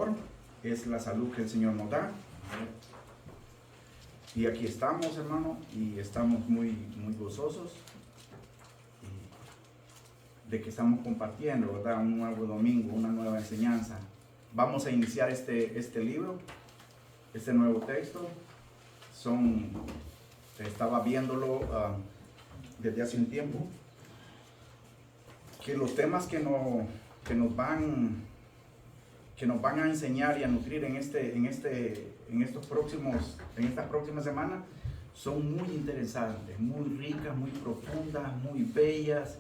mejor, es la salud que el Señor nos da. Y aquí estamos, hermano, y estamos muy gozosos de que estamos compartiendo, ¿verdad? Un nuevo domingo, una nueva enseñanza. Vamos a iniciar este libro, este nuevo texto. Estaba viéndolo desde hace un tiempo, que los temas que nos van a enseñar y a nutrir en estas próximas semanas son muy interesantes, muy ricas, muy profundas, muy bellas,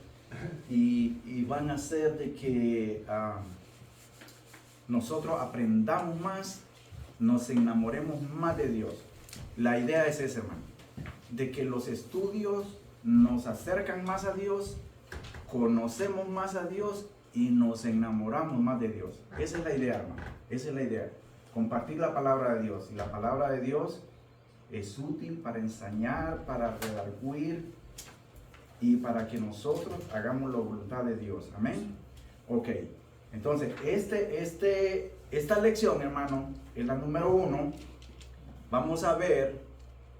y van a hacer de que nosotros aprendamos más, nos enamoremos más de Dios. La idea es esa, hermano, de que los estudios nos acercan más a Dios, conocemos más a Dios y nos enamoramos más de Dios. Esa es la idea, hermano. Esa es la idea. Compartir la palabra de Dios. Y la palabra de Dios es útil para enseñar, para redarguir y para que nosotros hagamos la voluntad de Dios. Amén. Ok. Entonces, esta lección, hermano, es la número 1. Vamos a ver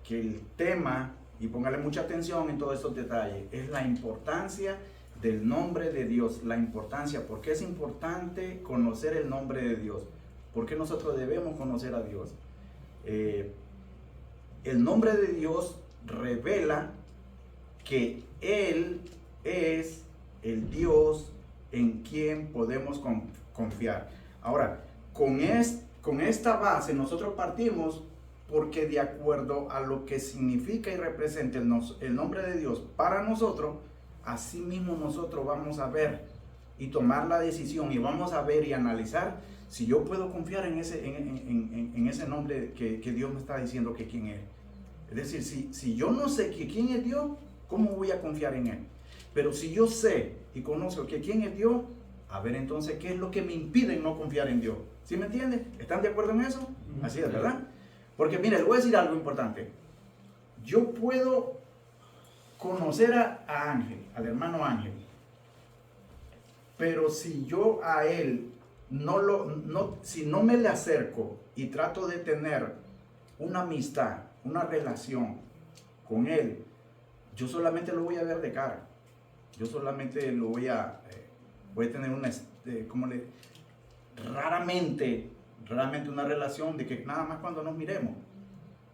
que el tema, y póngale mucha atención en todos estos detalles, es la importancia del nombre de Dios. La importancia, ¿por qué es importante conocer el nombre de Dios? ¿Por qué nosotros debemos conocer a Dios? El nombre de Dios revela que Él es el Dios en quien podemos confiar. Ahora, con esta base nosotros partimos, porque de acuerdo a lo que significa y representa el nombre de Dios para nosotros, así mismo nosotros vamos a ver y tomar la decisión, y vamos a ver y analizar si yo puedo confiar en ese nombre que Dios me está diciendo que quién es. Es decir, si yo no sé quién es Dios, ¿cómo voy a confiar en Él? Pero si yo sé y conozco que quién es Dios, a ver entonces qué es lo que me impide no confiar en Dios. ¿Sí me entienden? ¿Están de acuerdo en eso? Así es, ¿verdad? Porque mire, les voy a decir algo importante. Yo puedo conocer a Ángel, al hermano Ángel, pero si yo a él si no me le acerco y trato de tener una amistad, una relación con él, yo solamente lo voy a ver de cara. Yo solamente lo voy a tener raramente una relación de que nada más cuando nos miremos.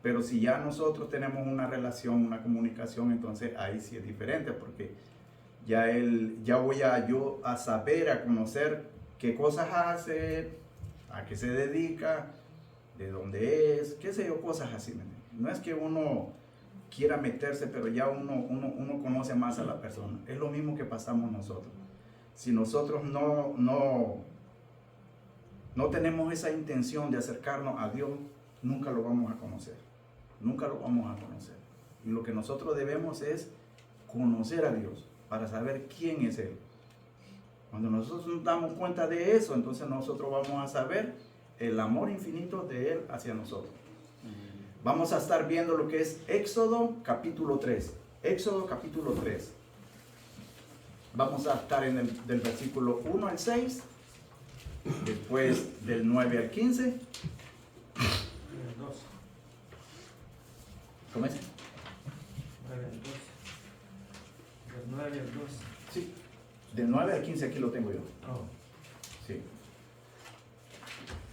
Pero si ya nosotros tenemos una relación, una comunicación, entonces ahí sí es diferente, porque ya voy yo a saber, a conocer qué cosas hace, a qué se dedica, de dónde es, qué sé yo, cosas así. No es que uno quiera meterse, pero ya uno conoce más a la persona. Es lo mismo que pasamos nosotros. Si nosotros no tenemos esa intención de acercarnos a Dios, nunca lo vamos a conocer. Nunca lo vamos a conocer. Y lo que nosotros debemos es conocer a Dios para saber quién es Él. Cuando nosotros nos damos cuenta de eso, entonces nosotros vamos a saber el amor infinito de Él hacia nosotros. Vamos a estar viendo lo que es Éxodo capítulo 3. Éxodo capítulo 3. Vamos a estar del versículo 1 al 6, después del 9 al 15. ¿Cómo es? 9 al 12. Del 9 al 12. Sí, del 9 al 15 aquí lo tengo yo. Oh. Sí.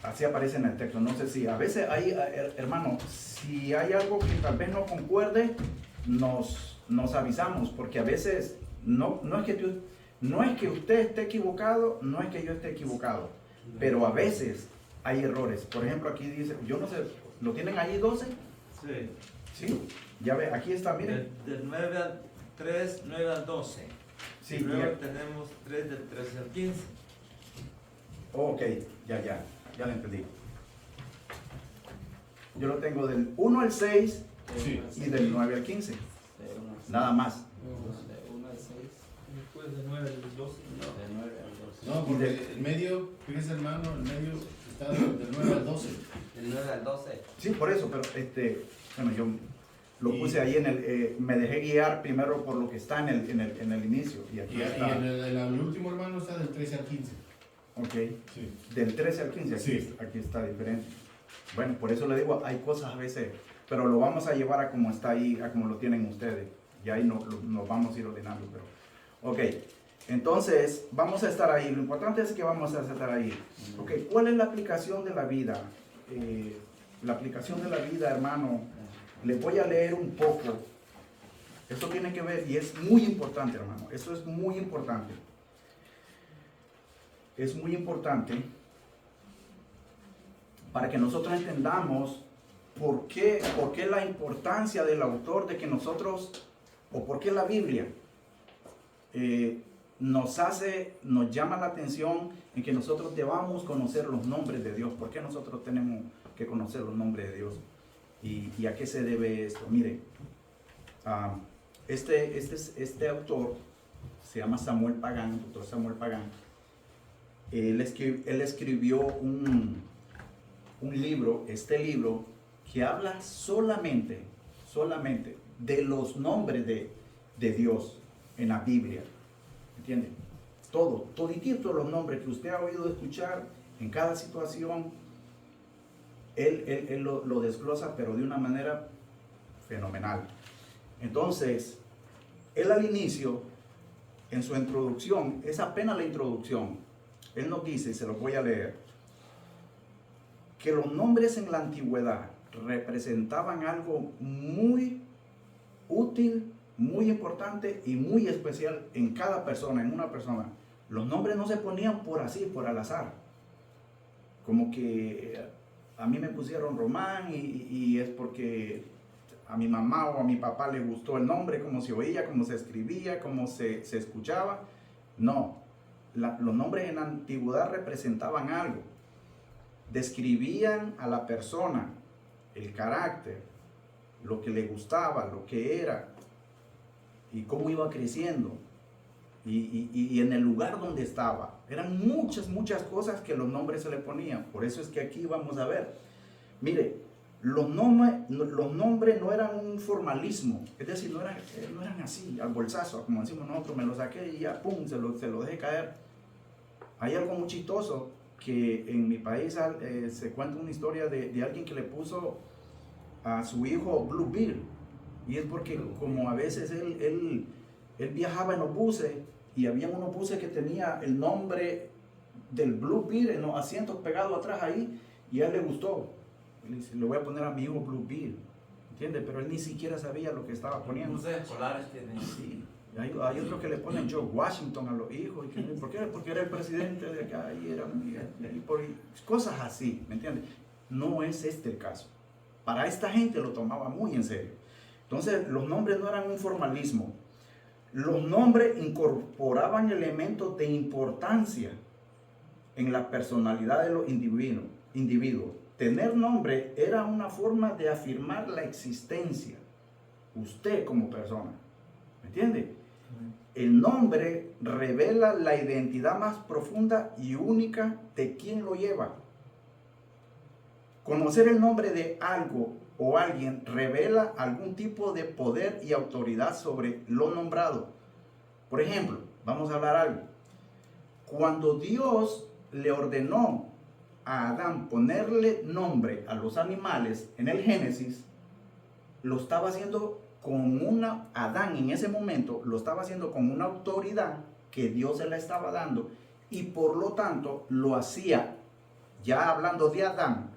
Así aparece en el texto. No sé si a veces hay, hermano, si hay algo que tal vez no concuerde, nos avisamos, porque a veces no es que usted esté equivocado, no es que yo esté equivocado, pero a veces hay errores. Por ejemplo, aquí dice, yo no sé, ¿lo tienen ahí 12? Sí. Sí, ya ve, aquí está, miren. Del 9 al 3, 9 al 12. Sí, y luego tenemos 3 del 13 al 15. Ok, ya lo entendí. Yo lo tengo del 1 al 6 y del 9 al 15. Nada más. De 1 al 6. Después del 9 al 12. De 9 al 12. No, porque el medio, fíjese hermano, el medio está del 9 al 12. Del 9 al 12. Sí, por eso, pero bueno, yo lo puse ahí me dejé guiar primero por lo que está en el inicio. Y aquí Y está. el último hermano está del 13 al 15. Ok. Sí. Del 13 al 15, aquí, Sí. aquí está diferente. Bueno, por eso le digo, hay cosas a veces, pero lo vamos a llevar a como está ahí, a como lo tienen ustedes. Y ahí nos vamos a ir ordenando. Pero, ok, entonces vamos a estar ahí. Lo importante es que vamos a estar ahí. Ok, ¿cuál es la aplicación de la vida? La aplicación de la vida, hermano, les voy a leer un poco. Esto tiene que ver, y es muy importante, hermano. Eso es muy importante. Es muy importante para que nosotros entendamos por qué la importancia del autor de que nosotros, o por qué la Biblia nos llama la atención en que nosotros debamos conocer los nombres de Dios. ¿Por qué nosotros tenemos que conocer los nombres de Dios? ¿Y a qué se debe esto? Mire, este autor se llama Samuel Pagán, doctor Samuel Pagán. Él escribió un libro, este libro, que habla solamente de los nombres de Dios en la Biblia. ¿Entiende? Toditito los nombres que usted ha oído escuchar en cada situación, él lo desglosa, pero de una manera fenomenal. Entonces, él al inicio, en su introducción, es apenas la introducción, él nos dice, y se lo voy a leer, que los nombres en la antigüedad representaban algo muy útil, muy importante y muy especial en cada persona, en una persona. Los nombres no se ponían por así, por al azar. Como que a mí me pusieron Román y es porque a mi mamá o a mi papá le gustó el nombre, cómo se oía, cómo se escribía, cómo se escuchaba. No, los nombres en la antigüedad representaban algo. Describían a la persona, el carácter, lo que le gustaba, lo que era y cómo iba creciendo y en el lugar donde estaba. Eran muchas cosas que los nombres se le ponían. Por eso es que aquí vamos a ver. Mire, los nombres no eran un formalismo, es decir, no eran así, al bolsazo, como decimos nosotros, me lo saqué y ya, pum, se lo dejé caer. Hay algo muy chistoso que en mi país se cuenta una historia de alguien que le puso a su hijo Blue Bear, y es porque como a veces él viajaba en los buses y había unos buses que tenía el nombre del Blue Bear en los asientos pegados atrás ahí, y a él le gustó. Le dice, le voy a poner a mi hijo Blue Bear, ¿entiende? Pero él ni siquiera sabía lo que estaba poniendo. Buses escolares tienen. Sí. Hay otros que le ponen George Washington a los hijos. ¿Por qué? Porque era el presidente de acá y cosas así, ¿me entiendes? No es este el caso. Para esta gente lo tomaba muy en serio. Entonces, los nombres no eran un formalismo. Los nombres incorporaban elementos de importancia en la personalidad de los individuos. Tener nombre era una forma de afirmar la existencia, usted como persona. ¿Me entiende? El nombre revela la identidad más profunda y única de quien lo lleva. Conocer el nombre de algo o alguien revela algún tipo de poder y autoridad sobre lo nombrado. Por ejemplo, vamos a hablar algo. Cuando Dios le ordenó a Adán ponerle nombre a los animales en el Génesis, lo estaba haciendo Adán en ese momento lo estaba haciendo con una autoridad que Dios se la estaba dando, y por lo tanto lo hacía, ya hablando de Adán,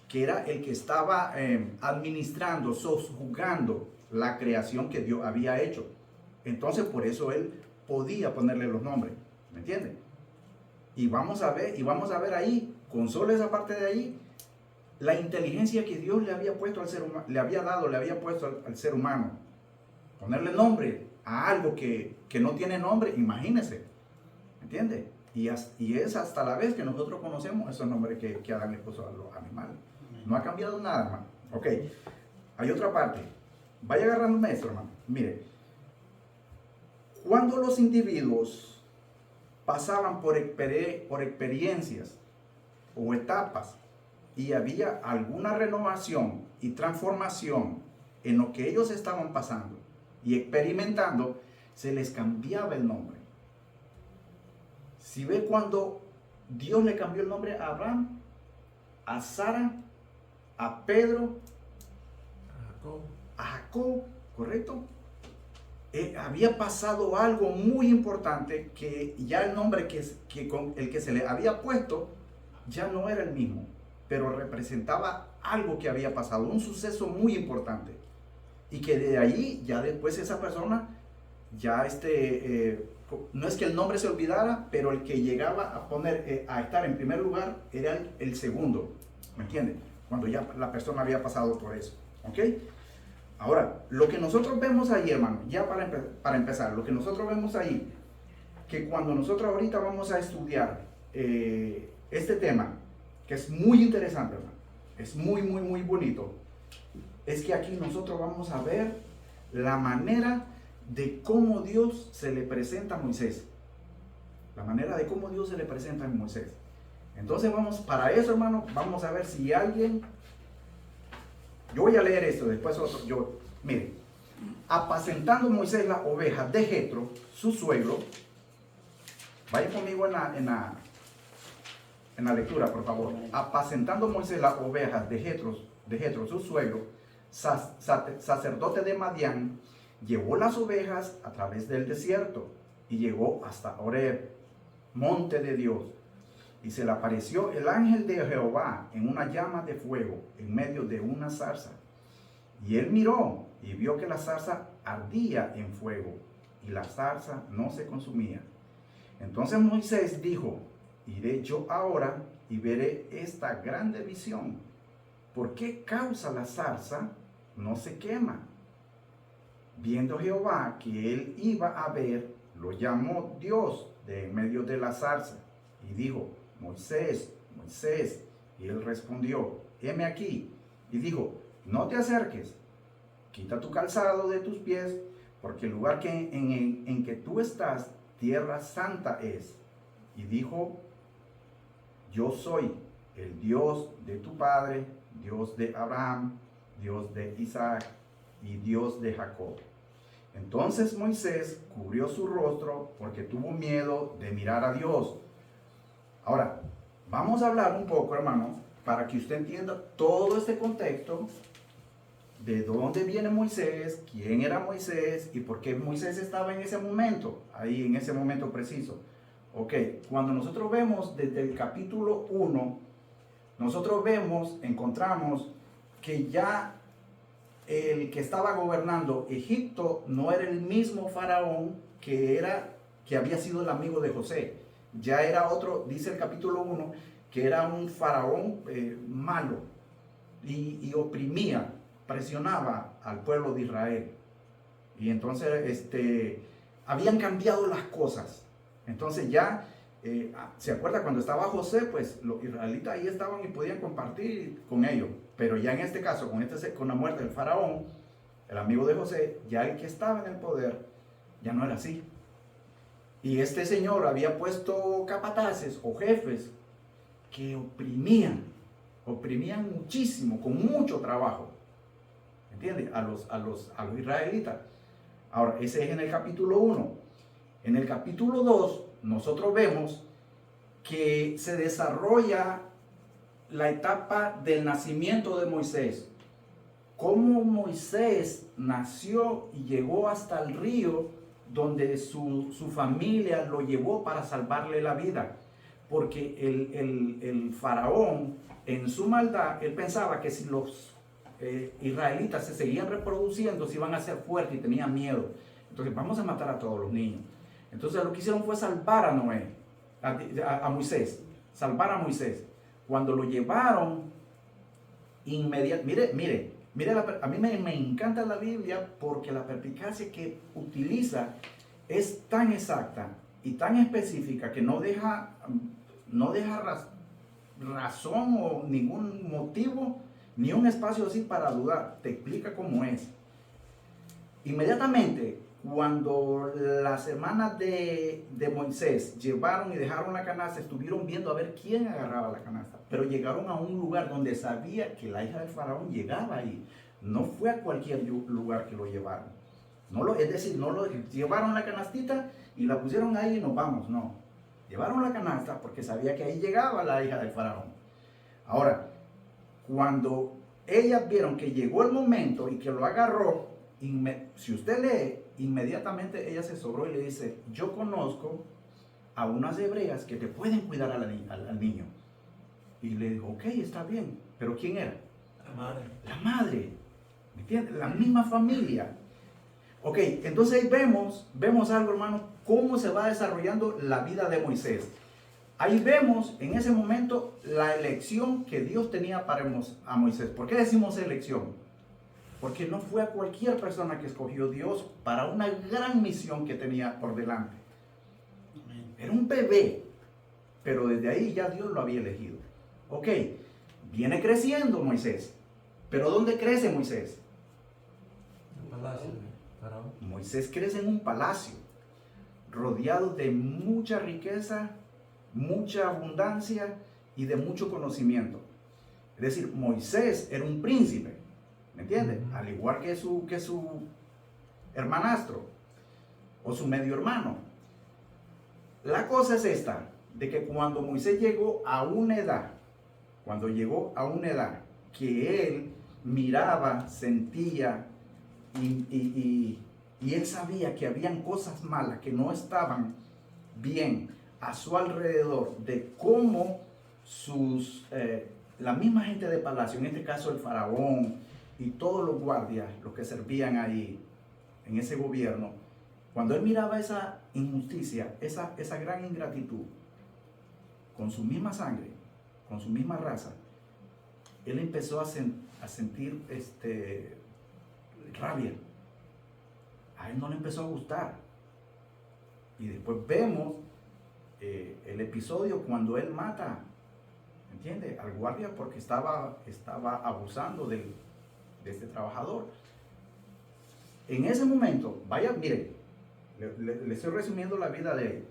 que era el que estaba administrando, sojuzgando la creación que Dios había hecho. Entonces por eso él podía ponerle los nombres, ¿me entiende? Y vamos a ver ahí, con solo esa parte de ahí, la inteligencia que Dios le había puesto al ser humano, le había puesto al ser humano. Ponerle nombre a algo que no tiene nombre, imagínese, ¿me entiende? Y es hasta la vez que nosotros conocemos esos nombres que Adán le puso a los animales. No ha cambiado nada, hermano. Ok, hay otra parte. Vaya agarrándome esto, hermano. Mire, cuando los individuos pasaban por experiencias o etapas y había alguna renovación y transformación en lo que ellos estaban pasando y experimentando, se les cambiaba el nombre. Si ve cuando Dios le cambió el nombre a Abraham, a Sara, a Pedro, Jacob. a Jacob, ¿correcto? Había pasado algo muy importante, que ya el nombre con el que se le había puesto ya no era el mismo, pero representaba algo que había pasado, un suceso muy importante, y que de ahí ya después esa persona ya no es que el nombre se olvidara, pero el que llegaba a poner a estar en primer lugar era el segundo, ¿me entienden? Cuando ya la persona había pasado por eso, ¿ok? Ahora, lo que nosotros vemos ahí, hermano, ya para empezar, lo que nosotros vemos ahí, que cuando nosotros ahorita vamos a estudiar este tema, que es muy interesante, hermano, es muy, muy, muy bonito, es que aquí nosotros vamos a ver la manera de cómo Dios se le presenta a Moisés. La manera de cómo Dios se le presenta a Moisés. Entonces para eso, hermano, vamos a ver si alguien... Yo voy a leer esto, después otro. Mire, apacentando Moisés las ovejas de Jetro, su suegro. Vaya conmigo en la lectura, por favor. Apacentando Moisés las ovejas de Jetro, su suegro, sacerdote de Madián, llevó las ovejas a través del desierto y llegó hasta Horeb, monte de Dios. Y se le apareció el ángel de Jehová en una llama de fuego en medio de una zarza. Y él miró y vio que la zarza ardía en fuego y la zarza no se consumía. Entonces Moisés dijo: iré yo ahora y veré esta grande visión. ¿Por qué causa la zarza no se quema? Viendo Jehová que él iba a ver, lo llamó Dios de en medio de la zarza y dijo: Moisés, Moisés. Y él respondió: heme aquí. Y dijo: no te acerques, quita tu calzado de tus pies, porque el lugar en que tú estás, tierra santa es. Y dijo: yo soy el Dios de tu padre, Dios de Abraham, Dios de Isaac y Dios de Jacob. Entonces Moisés cubrió su rostro porque tuvo miedo de mirar a Dios. Ahora, vamos a hablar un poco, hermanos, para que usted entienda todo este contexto de dónde viene Moisés, quién era Moisés y por qué Moisés estaba en ese momento, ahí en ese momento preciso. Ok, cuando nosotros vemos desde el capítulo 1, nosotros encontramos que ya el que estaba gobernando Egipto no era el mismo faraón que había sido el amigo de José. Ya era otro, dice el capítulo 1, que era un faraón malo y oprimía, presionaba al pueblo de Israel. Y entonces habían cambiado las cosas. Entonces ya, ¿se acuerda cuando estaba José? Pues los israelitas ahí estaban y podían compartir con ellos. Pero ya en este caso, con la muerte del faraón, el amigo de José, ya el que estaba en el poder, ya no era así. Y este señor había puesto capataces o jefes que oprimían muchísimo, con mucho trabajo, ¿entiende? A los israelitas. Ahora, ese es en el capítulo 1. En el capítulo 2, nosotros vemos que se desarrolla la etapa del nacimiento de Moisés. Cómo Moisés nació y llegó hasta el río donde su familia lo llevó para salvarle la vida. Porque el faraón, en su maldad, él pensaba que si los israelitas se seguían reproduciendo, se iban a hacer fuertes y tenían miedo. Entonces, vamos a matar a todos los niños. Entonces, lo que hicieron fue salvar a Moisés. Salvar a Moisés. Cuando lo llevaron, mire, a mí me encanta la Biblia porque la perspicacia que utiliza es tan exacta y tan específica que no deja razón o ningún motivo, ni un espacio así para dudar. Te explica cómo es. Inmediatamente, cuando las hermanas de Moisés llevaron y dejaron la canasta, estuvieron viendo a ver quién agarraba la canasta. Pero llegaron a un lugar donde sabía que la hija del faraón llegaba ahí. No fue a cualquier lugar que lo llevaron. Es decir, no lo llevaron la canastita y la pusieron ahí y nos vamos, no. Llevaron la canasta porque sabía que ahí llegaba la hija del faraón. Ahora, cuando ellas vieron que llegó el momento y que lo agarró, si usted lee, inmediatamente ella se sobró y le dice, yo conozco a unas hebreas que te pueden cuidar al niño. Y le dijo, ok, está bien, pero ¿quién era? La madre. La madre, ¿me entiendes? La misma familia. Ok, entonces ahí vemos algo, hermano, cómo se va desarrollando la vida de Moisés. Ahí vemos en ese momento la elección que Dios tenía para a Moisés. ¿Por qué decimos elección? Porque no fue a cualquier persona que escogió Dios para una gran misión que tenía por delante. Era un bebé, pero desde ahí ya Dios lo había elegido. Ok, viene creciendo Moisés. ¿Pero dónde crece Moisés? El palacio de Faraón. Moisés crece en un palacio, rodeado de mucha riqueza, mucha abundancia y de mucho conocimiento. Es decir, Moisés era un príncipe, ¿me entiendes? Al igual que su hermanastro o su medio hermano. La cosa es esta, de que cuando Moisés llegó a una edad, que él miraba, sentía y él sabía que habían cosas malas que no estaban bien a su alrededor, de cómo la misma gente de palacio, en este caso el faraón y todos los guardias, los que servían ahí en ese gobierno, cuando él miraba esa injusticia, esa gran ingratitud, con su misma sangre, con su misma raza, él empezó a sentir rabia. A él no le empezó a gustar. Y después vemos el episodio cuando él mata, ¿entiende?, al guardia porque estaba abusando de este trabajador. En ese momento, vaya, mire, le estoy resumiendo la vida de él.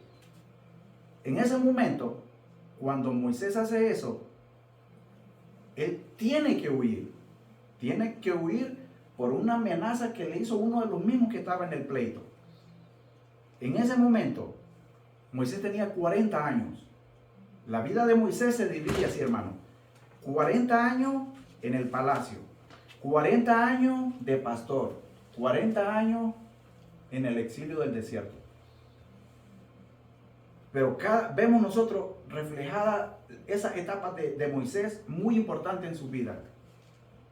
En ese momento, cuando Moisés hace eso, él tiene que huir por una amenaza que le hizo uno de los mismos que estaba en el pleito. En ese momento, Moisés tenía 40 años. La vida de Moisés se divide así, hermano. 40 años en el palacio, 40 años de pastor, 40 años en el exilio del desierto. Pero vemos nosotros reflejada esa etapa de Moisés muy importante en su vida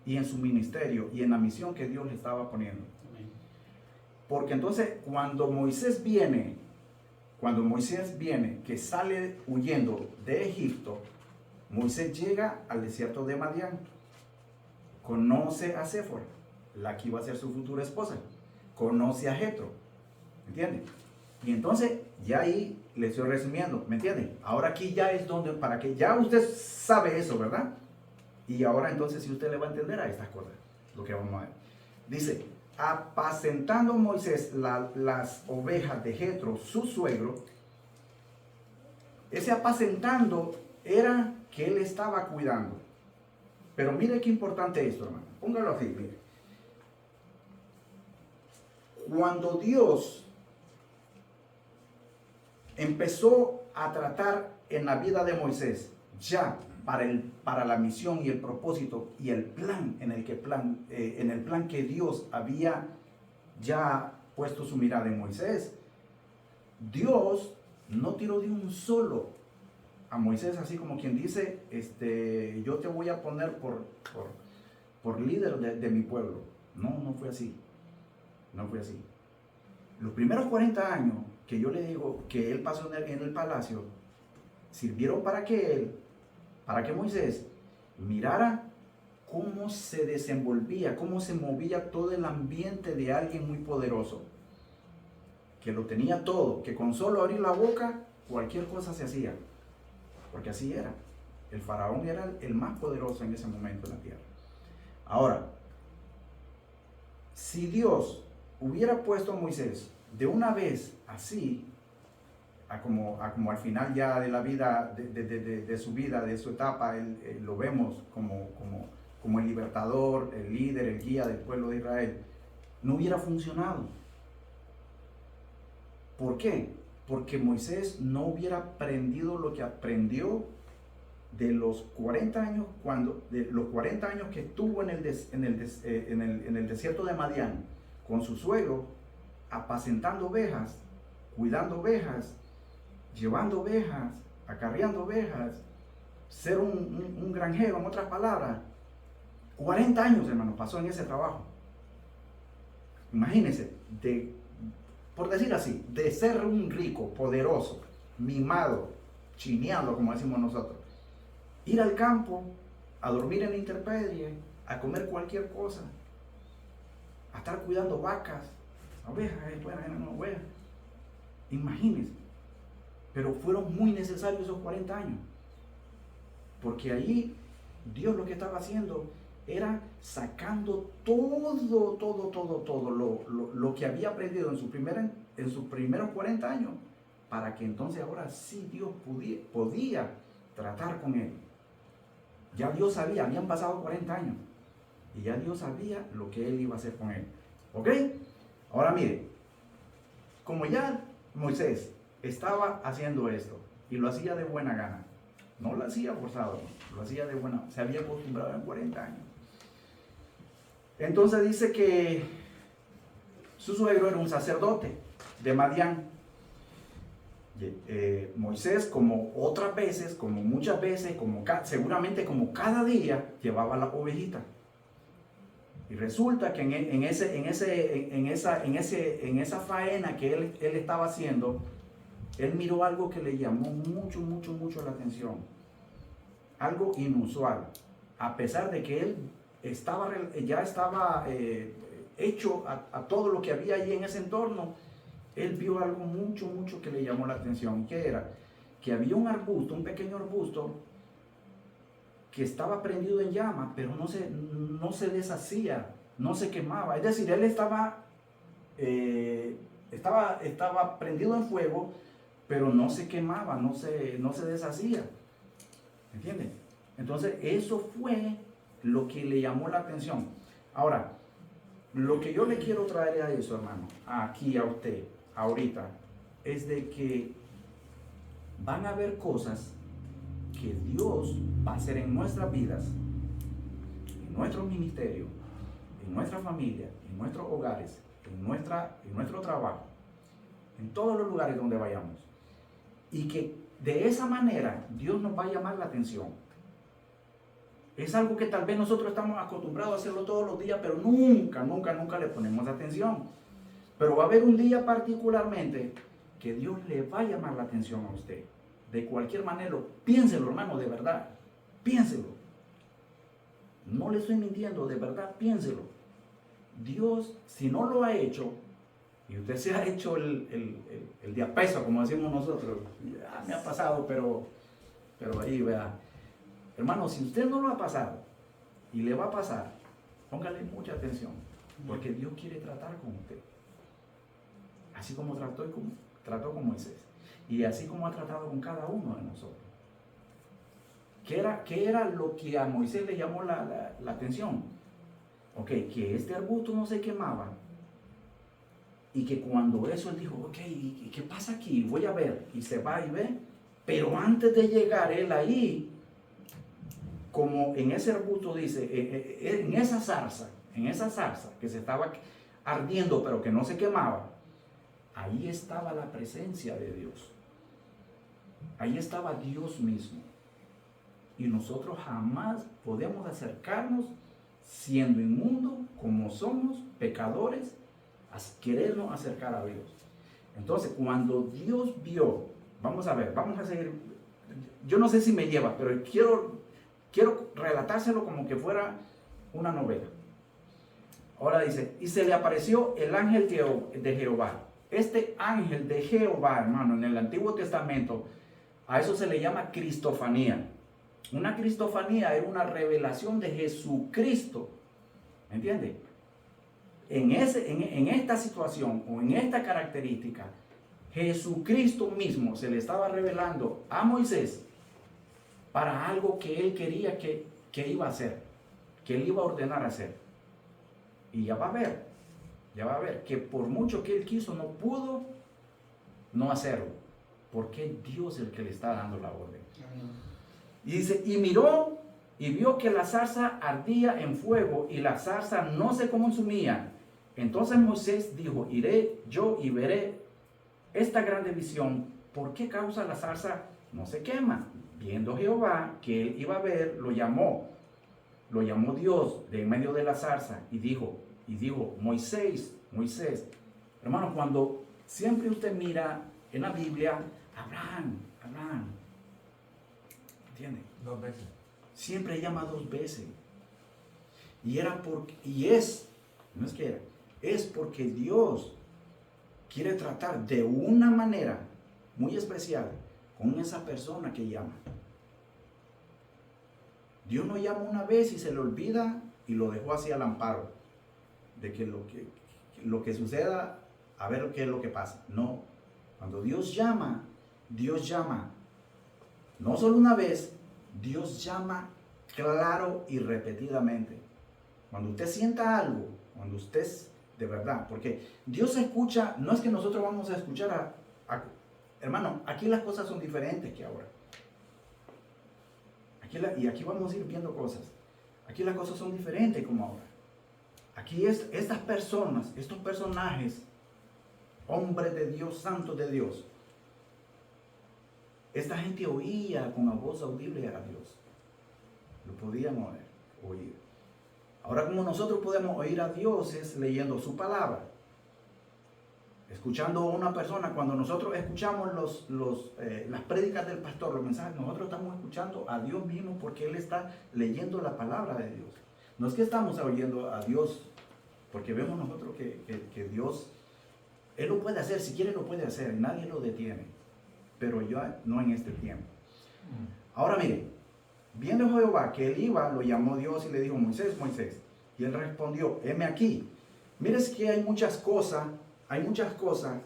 y en su ministerio y en la misión que Dios le estaba poniendo. Porque entonces cuando Moisés viene, que sale huyendo de Egipto, Moisés llega al desierto de Madián, conoce a Séfora, la que iba a ser su futura esposa, conoce a Jetro, ¿me entiendes? Y entonces ya ahí le estoy resumiendo, ¿me entiende? Ahora aquí ya es donde, para que ya usted sabe eso, ¿verdad? Y ahora entonces si usted le va a entender a estas cosas, lo que vamos a ver. Dice, apacentando Moisés las ovejas de Jetro, su suegro. Ese apacentando era que él estaba cuidando. Pero mire qué importante esto, hermano. Póngalo así, mire. Cuando Dios empezó a tratar en la vida de Moisés, ya para la misión y el propósito y el plan en el plan que Dios había ya puesto su mirada en Moisés, Dios no tiró de un solo a Moisés, así como quien dice, yo te voy a poner por líder de mi pueblo. No fue así. No fue así. Los primeros 40 años que yo le digo que él pasó en el palacio, sirvieron para que Moisés mirara cómo se desenvolvía, cómo se movía todo el ambiente de alguien muy poderoso, que lo tenía todo, que con solo abrir la boca, cualquier cosa se hacía, porque así era. El faraón era el más poderoso en ese momento en la tierra. Ahora, si Dios hubiera puesto a Moisés de una vez así, como al final ya de la vida, de su vida, de su etapa, lo vemos como el libertador, el líder, el guía del pueblo de Israel, no hubiera funcionado. ¿Por qué? porque Moisés no hubiera aprendido lo que aprendió de los 40 años, de los 40 años que estuvo en el desierto de Madián con su suegro, apacentando ovejas, cuidando ovejas, llevando ovejas, acarreando ovejas, ser un granjero, en otras palabras. 40 años, hermano, pasó en ese trabajo. Imagínense, por decir así, de ser un rico, poderoso, mimado, chineado, como decimos nosotros, ir al campo, a dormir en la intemperie, a comer cualquier cosa, a estar cuidando vacas, ovejas, ovejas. Imagínense. Pero fueron muy necesarios esos 40 años. Porque allí Dios lo que estaba haciendo era sacando todo lo que había aprendido en sus primeros 40 años, para que entonces ahora sí Dios podía tratar con él. Ya Dios sabía, habían pasado 40 años, y ya Dios sabía lo que él iba a hacer con él. ¿Ok? Ahora mire, como ya Moisés estaba haciendo esto, y lo hacía de buena gana, no lo hacía forzado, lo hacía de buena, se había acostumbrado en 40 años. Entonces dice que su suegro era un sacerdote de Madián. Moisés, como otras veces, como muchas veces, seguramente como cada día, llevaba la ovejita. Y resulta que en esa faena que él estaba haciendo, él miró algo que le llamó mucho la atención. Algo inusual. A pesar de que él ya estaba hecho a todo lo que había allí en ese entorno, él vio algo mucho que le llamó la atención. ¿Qué era? Que había un arbusto, un pequeño arbusto, que estaba prendido en llama, pero no se deshacía, no se quemaba. Es decir, él estaba prendido en fuego, pero no se quemaba, no se deshacía. ¿Entienden? Entonces, eso fue lo que le llamó la atención. Ahora, lo que yo le quiero traer a eso, hermano, aquí a usted, ahorita, es de que van a haber cosas que Dios va a hacer en nuestras vidas, en nuestro ministerio, en nuestra familia, en nuestros hogares, en nuestro trabajo, en todos los lugares donde vayamos. Y que de esa manera Dios nos va a llamar la atención. Es algo que tal vez nosotros estamos acostumbrados a hacerlo todos los días, pero nunca le ponemos atención. Pero va a haber un día particularmente que Dios le va a llamar la atención a usted. De cualquier manera, piénselo, hermano, de verdad. Piénselo. No le estoy mintiendo, de verdad, piénselo. Dios, si no lo ha hecho, y usted se ha hecho el de a peso, como decimos nosotros, ya me ha pasado, pero ahí, vea. Hermano, si usted no lo ha pasado y le va a pasar, póngale mucha atención, porque Dios quiere tratar con usted. Así como trató con Moisés, y así como ha tratado con cada uno de nosotros. ¿Qué era lo que a Moisés le llamó la atención? Ok, que este arbusto no se quemaba, y que cuando eso él dijo, ok, ¿y qué pasa aquí? Voy a ver, y se va y ve, pero antes de llegar él ahí, como en ese arbusto dice, en esa zarza que se estaba ardiendo pero que no se quemaba, ahí estaba la presencia de Dios. Ahí estaba Dios mismo. Y nosotros jamás podemos acercarnos, siendo inmundo como somos, pecadores, a querernos acercar a Dios. Entonces, cuando Dios vio, vamos a seguir, yo no sé si me lleva, pero quiero relatárselo como que fuera una novela. Ahora dice, y se le apareció el ángel de Jehová. Este ángel de Jehová, hermano, en el Antiguo Testamento, a eso se le llama cristofanía. Una cristofanía era una revelación de Jesucristo. ¿Me entiende? En esta situación o en esta característica, Jesucristo mismo se le estaba revelando a Moisés para algo que él quería que iba a hacer, que él iba a ordenar hacer. Y ya va a ver que por mucho que él quiso, no pudo no hacerlo, porque es Dios el que le está dando la orden. Amén. Y dice, y miró y vio que la zarza ardía en fuego y la zarza no se consumía. Entonces Moisés dijo, iré yo y veré esta grande visión. ¿Por qué causa la zarza no se quema? Viendo Jehová que él iba a ver, lo llamó Dios de en medio de la zarza y dijo, Moisés, Moisés. Hermano, cuando siempre usted mira en la Biblia, Abraham, ¿entiende? 2 veces. Siempre llama 2 veces. Es porque Dios quiere tratar de una manera muy especial con esa persona que llama. Dios no llama una vez y se le olvida y lo dejó así al amparo de que lo que suceda, a ver qué es lo que pasa. No, cuando Dios llama no solo una vez, Dios llama claro y repetidamente. Cuando usted sienta algo, cuando usted de verdad, porque Dios escucha, no es que nosotros vamos a escuchar hermano, aquí las cosas son diferentes que ahora. Aquí vamos a ir viendo cosas. Aquí las cosas son diferentes como ahora. Aquí estas personas, estos personajes, hombres de Dios, santos de Dios, esta gente oía con la voz audible a Dios. Lo podían oír. Ahora, como nosotros podemos oír a Dios es leyendo su palabra. Escuchando a una persona, cuando nosotros escuchamos las prédicas del pastor, los mensajes, nosotros estamos escuchando a Dios mismo porque Él está leyendo la palabra de Dios. No es que estamos oyendo a Dios porque vemos nosotros que Dios, Él lo puede hacer, si quiere lo puede hacer, nadie lo detiene, pero ya no en este tiempo. Ahora miren, viendo Jehová que él iba, lo llamó Dios y le dijo, Moisés, Moisés. Y él respondió, heme aquí. Mires que hay muchas cosas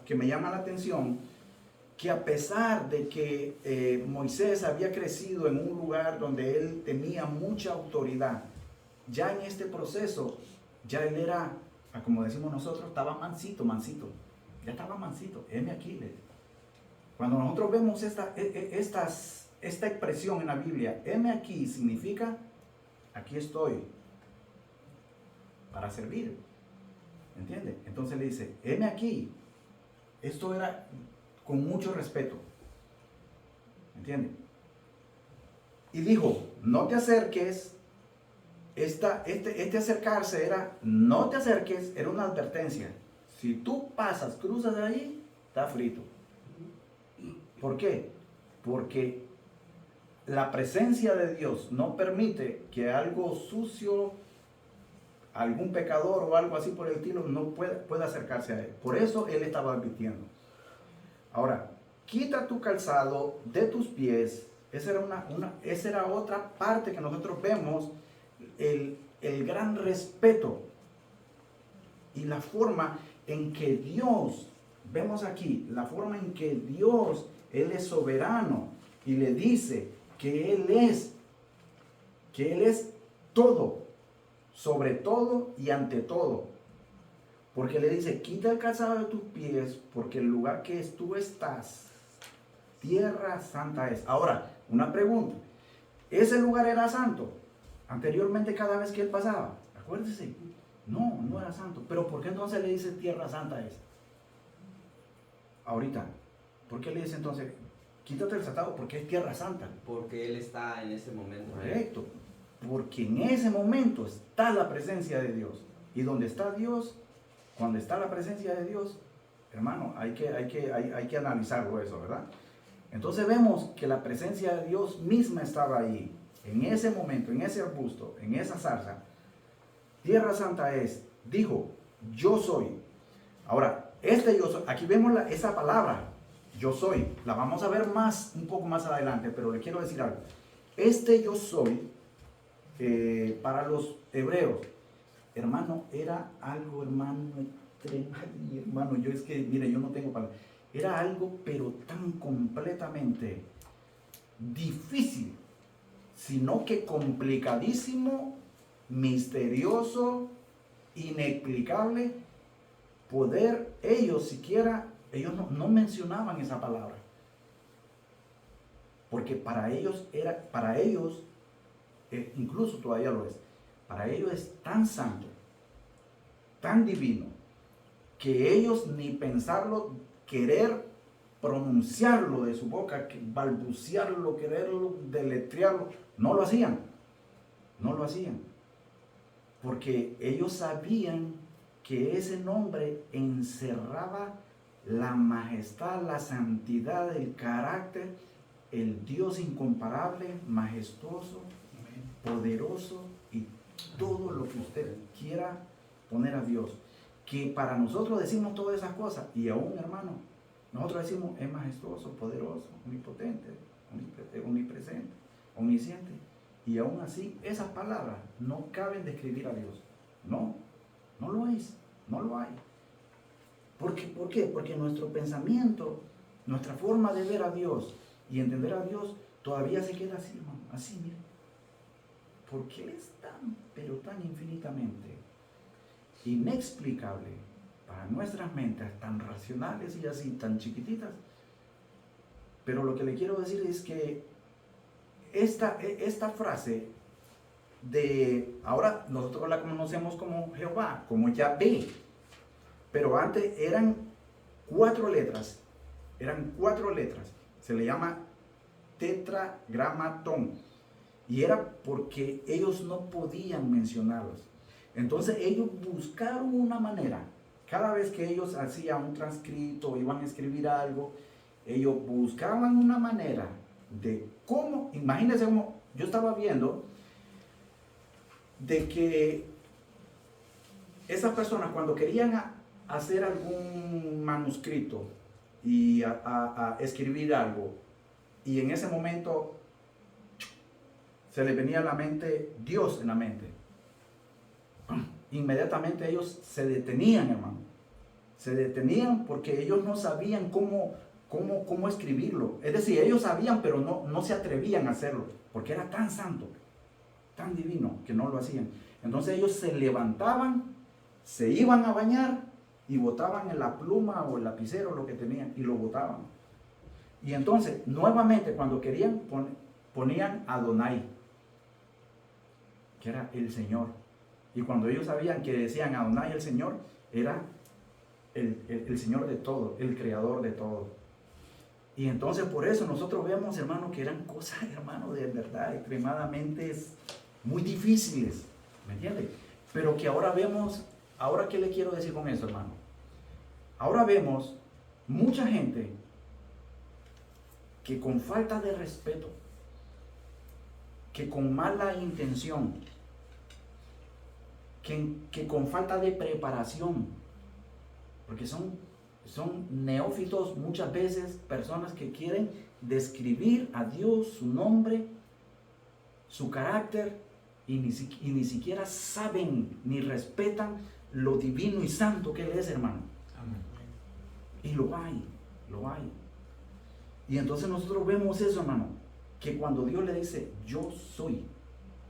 que me llaman la atención, que a pesar de que Moisés había crecido en un lugar donde él tenía mucha autoridad, ya en este proceso, ya él era, como decimos nosotros, estaba mansito, ya estaba mansito, heme aquí. Cuando nosotros vemos esta expresión en la Biblia, heme aquí, significa, aquí estoy, para servir. ¿Entiende? Entonces le dice, heme aquí. Esto era con mucho respeto. ¿Entiende? Y dijo, no te acerques. Este acercarse era, no te acerques, era una advertencia. Si tú pasas, cruzas de ahí, está frito. ¿Por qué? Porque la presencia de Dios no permite que algo sucio, algún pecador o algo así por el estilo no pueda acercarse a él. Por eso él estaba advirtiendo. Ahora, quita tu calzado de tus pies. Esa era otra parte que nosotros vemos, el gran respeto y la forma en que Dios, vemos aquí, la forma en que Dios, Él es soberano y le dice que Él es todo, sobre todo y ante todo. Porque le dice, quita el calzado de tus pies, porque el lugar que tú estás, tierra santa es. Ahora, una pregunta. ¿Ese lugar era santo? Anteriormente cada vez que él pasaba. Acuérdese. No era santo. Pero ¿por qué entonces le dice tierra santa es? Ahorita. ¿Por qué le dice entonces, quítate el calzado porque es tierra santa? Porque él está en ese momento. Correcto. Porque en ese momento está la presencia de Dios. Y donde está Dios, cuando está la presencia de Dios, hermano, hay que analizarlo eso, ¿verdad? Entonces vemos que la presencia de Dios misma estaba ahí. En ese momento, en ese arbusto, en esa zarza. Tierra santa es, dijo, yo soy. Ahora, yo soy, aquí vemos esa palabra, yo soy. La vamos a ver un poco más adelante, pero le quiero decir algo. Yo soy, para los hebreos, hermano, era algo, hermano, yo es que, mire, yo no tengo palabras. Era algo, pero tan completamente difícil, sino que complicadísimo, misterioso, inexplicable, poder ellos siquiera ellos no mencionaban esa palabra. Porque para ellos, incluso todavía lo es, para ellos es tan santo, tan divino, que ellos ni pensarlo, querer pronunciarlo de su boca, balbucearlo, quererlo, deletrearlo, no lo hacían. No lo hacían. Porque ellos sabían que ese nombre encerraba la majestad, la santidad, el carácter, el Dios incomparable, majestuoso, poderoso y todo lo que usted quiera poner a Dios. Que para nosotros decimos todas esas cosas y aún, hermano, nosotros decimos es majestuoso, poderoso, omnipotente, omnipresente, omnisciente. Y aún así, esas palabras no caben describir a Dios. No lo es, no lo hay. ¿Por qué? Porque nuestro pensamiento, nuestra forma de ver a Dios y entender a Dios todavía se queda así, hermano, así, mire. Porque Él es tan, pero tan infinitamente inexplicable para nuestras mentes tan racionales y así, tan chiquititas. Pero lo que le quiero decir es que esta frase ahora nosotros la conocemos como Jehová, como Yahvé, pero antes eran 4 letras, se le llama tetragramatón, y era porque ellos no podían mencionarlos. Entonces ellos buscaron una manera, cada vez que ellos hacían un transcrito, iban a escribir algo, ellos buscaban una manera de cómo, imagínense como yo estaba viendo, de que esas personas cuando querían hacer algún manuscrito y a escribir algo, y en ese momento se les venía a la mente Dios en la mente, inmediatamente ellos se detenían, hermano, se detenían porque ellos no sabían cómo escribirlo. Es decir, ellos sabían, pero no se atrevían a hacerlo, porque era tan santo, tan divino, que no lo hacían. Entonces ellos se levantaban, se iban a bañar y botaban en la pluma o el lapicero lo que tenían y lo botaban. Y entonces, nuevamente, cuando querían, ponían Adonai, que era el Señor. Y cuando ellos sabían que decían Adonai el Señor, era el Señor de todo, el creador de todo. Y entonces por eso nosotros vemos, hermano, que eran cosas, hermano, de verdad extremadamente muy difíciles, ¿me entiende? Pero que ahora vemos, ahora ¿qué le quiero decir con eso, hermano? Ahora vemos mucha gente que con falta de respeto, que con mala intención, que con falta de preparación, porque son neófitos muchas veces, personas que quieren describir a Dios, su nombre, su carácter, y ni siquiera saben ni respetan lo divino y santo que Él es, hermano. Amén. Y lo hay. Y entonces nosotros vemos eso, hermano, que cuando Dios le dice, yo soy,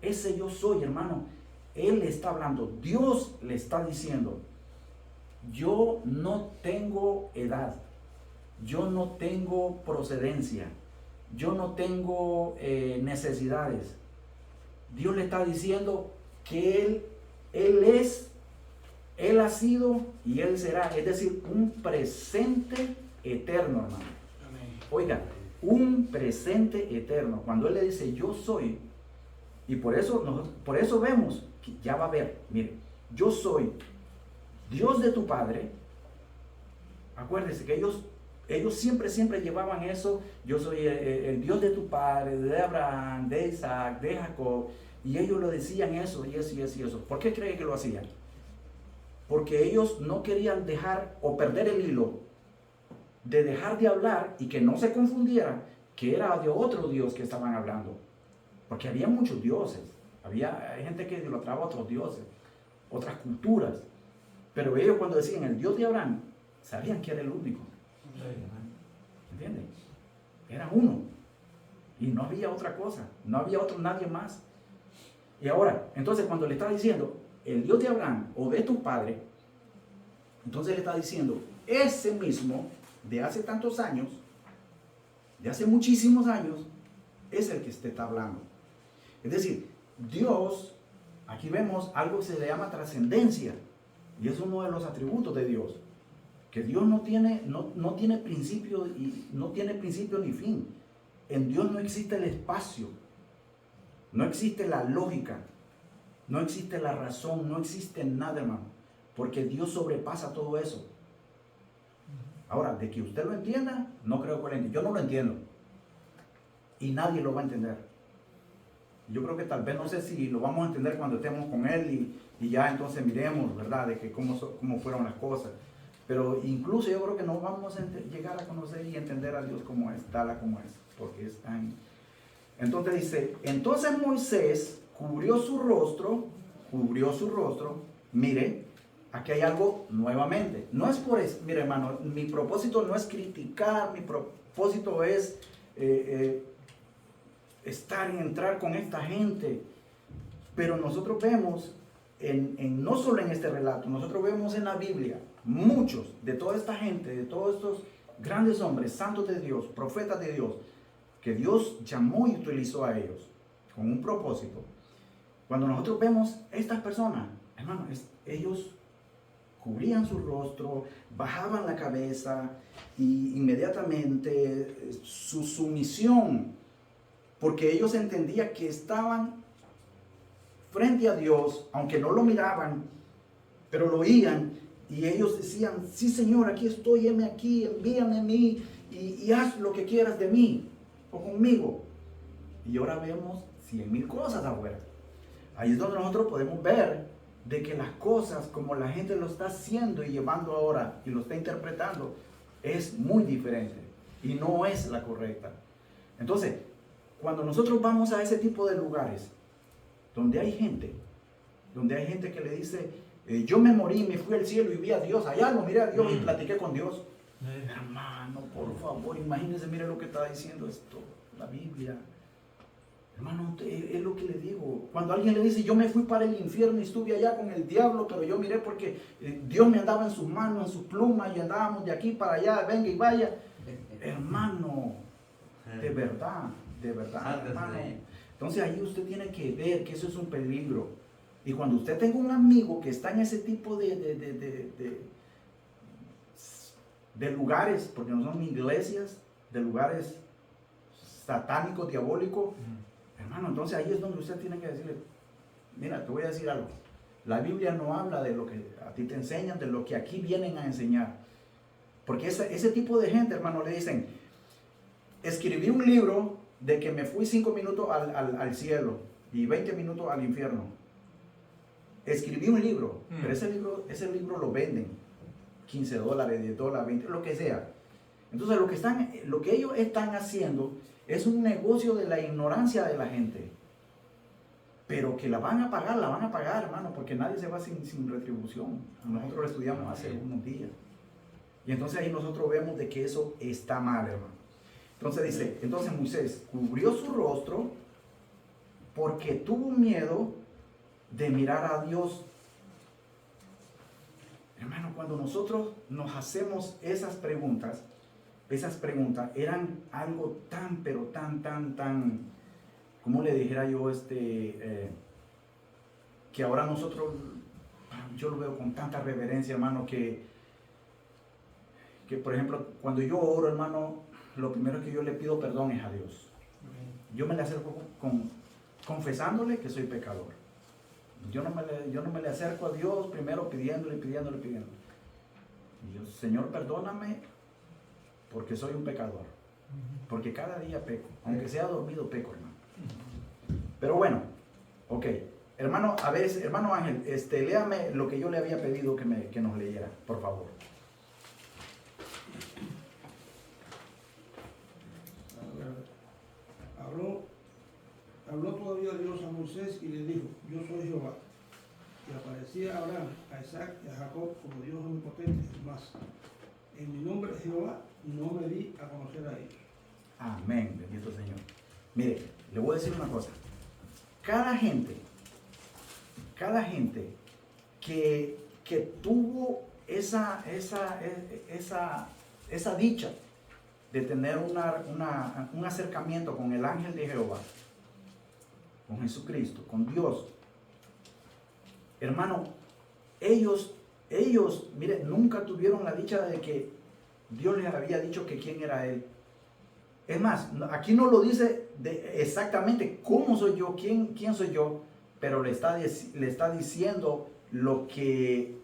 ese yo soy, hermano, Él está hablando, Dios le está diciendo, yo no tengo edad, yo no tengo procedencia, yo no tengo necesidades. Dios le está diciendo que Él es, Él ha sido y Él será, es decir, un presente eterno, hermano. Amén. Oiga, un presente eterno. Cuando Él le dice yo soy, y por eso vemos que ya va a ver, mire, yo soy Dios de tu padre. Acuérdese que ellos siempre llevaban eso. Yo soy el Dios de tu padre, de Abraham, de Isaac, de Jacob. Y ellos lo decían eso y eso y eso y eso. ¿Por qué creen que lo hacían? Porque ellos no querían dejar o perder el hilo de dejar de hablar y que no se confundiera que era de otro Dios que estaban hablando. Porque había muchos dioses. Había gente que idolatraba a otros dioses, otras culturas. Pero ellos cuando decían el Dios de Abraham, sabían que era el único. ¿Entienden? Era uno. Y no había otra cosa. No había nadie más. Y ahora, entonces cuando le está diciendo el Dios de Abraham o de tu padre, entonces le está diciendo ese mismo de hace tantos años, de hace muchísimos años, es el que te está hablando. Es decir, Dios, aquí vemos algo que se le llama trascendencia, y es uno de los atributos de Dios, que Dios no tiene principio y no tiene principio ni fin. En Dios no existe el espacio, no existe la lógica, no existe la razón, no existe nada, hermano, porque Dios sobrepasa todo eso. Ahora, de que usted lo entienda, no creo que lo entienda. Yo no lo entiendo. Y nadie lo va a entender. Yo creo que tal vez, no sé si lo vamos a entender cuando estemos con Él y ya entonces miremos, ¿verdad? De que cómo fueron las cosas. Pero incluso yo creo que no vamos a llegar a conocer y entender a Dios como es, tal como es. Porque es tan... Entonces dice, entonces Moisés cubrió su rostro, mire, aquí hay algo nuevamente. No es por eso, mire hermano, mi propósito no es criticar, mi propósito es entrar con esta gente. Pero nosotros vemos, no solo en este relato, nosotros vemos en la Biblia, muchos de toda esta gente, de todos estos grandes hombres, santos de Dios, profetas de Dios, que Dios llamó y utilizó a ellos con un propósito. Cuando nosotros vemos estas personas, hermano, ellos cubrían su rostro, bajaban la cabeza y inmediatamente su sumisión, porque ellos entendían que estaban frente a Dios, aunque no lo miraban, pero lo oían, y ellos decían, sí Señor, aquí estoy, heme aquí, envíame a mí y haz lo que quieras de mí o conmigo. Y ahora vemos 100,000 cosas afuera. Ahí es donde nosotros podemos ver de que las cosas como la gente lo está haciendo y llevando ahora y lo está interpretando es muy diferente y no es la correcta. Entonces, cuando nosotros vamos a ese tipo de lugares donde hay gente que le dice, yo me morí, me fui al cielo y vi a Dios, allá lo miré a Dios y platiqué con Dios. Hermano, por favor, imagínense, mire lo que está diciendo esto, la Biblia. Hermano, es lo que le digo. Cuando alguien le dice, yo me fui para el infierno y estuve allá con el diablo, pero yo miré porque Dios me andaba en sus manos, en sus plumas, y andábamos de aquí para allá, venga y vaya. Hermano, de verdad, hermano. Entonces ahí usted tiene que ver que eso es un peligro. Y cuando usted tenga un amigo que está en ese tipo de lugares, porque no son iglesias, de lugares satánicos, diabólicos, hermano, entonces ahí es donde usted tiene que decirle, mira, te voy a decir algo. La Biblia no habla de lo que a ti te enseñan, de lo que aquí vienen a enseñar. Porque ese tipo de gente, hermano, le dicen, escribí un libro de que me fui 5 minutos al cielo y 20 minutos al infierno. Escribí un libro, pero ese libro lo venden $15, $10, 20, lo que sea. Entonces lo que ellos están haciendo es un negocio de la ignorancia de la gente. Pero que la van a pagar, hermano, porque nadie se va sin retribución. Nosotros lo estudiamos hace unos días. Y entonces ahí nosotros vemos de que eso está mal, hermano. Entonces dice, entonces Moisés cubrió su rostro porque tuvo miedo de mirar a Dios. Hermano, cuando nosotros nos hacemos esas preguntas eran algo tan, pero tan, como le dijera yo, que ahora nosotros, yo lo veo con tanta reverencia, hermano, que por ejemplo, cuando yo oro, hermano, lo primero que yo le pido perdón es a Dios. Yo me le acerco confesándole que soy pecador. Yo no me le acerco a Dios primero pidiéndole. Y yo, Señor, perdóname porque soy un pecador. Porque cada día peco. Aunque sea dormido, peco, hermano. Pero bueno, ok. Hermano, a ver, hermano Ángel, léame lo que yo le había pedido que nos leyera, por favor. Habló todavía Dios a Moisés y le dijo, yo soy Jehová. Y aparecía a Abraham, a Isaac y a Jacob como Dios omnipotente. Más, en mi nombre Jehová no me di a conocer a ellos. Amén, bendito Señor. Mire, le voy a decir una cosa. Cada gente que tuvo esa esa dicha de tener un acercamiento con el ángel de Jehová, con Jesucristo, con Dios. Hermano, ellos, mire, nunca tuvieron la dicha de que Dios les había dicho que quién era Él. Es más, aquí no lo dice exactamente cómo soy yo, quién soy yo, pero le está diciendo lo que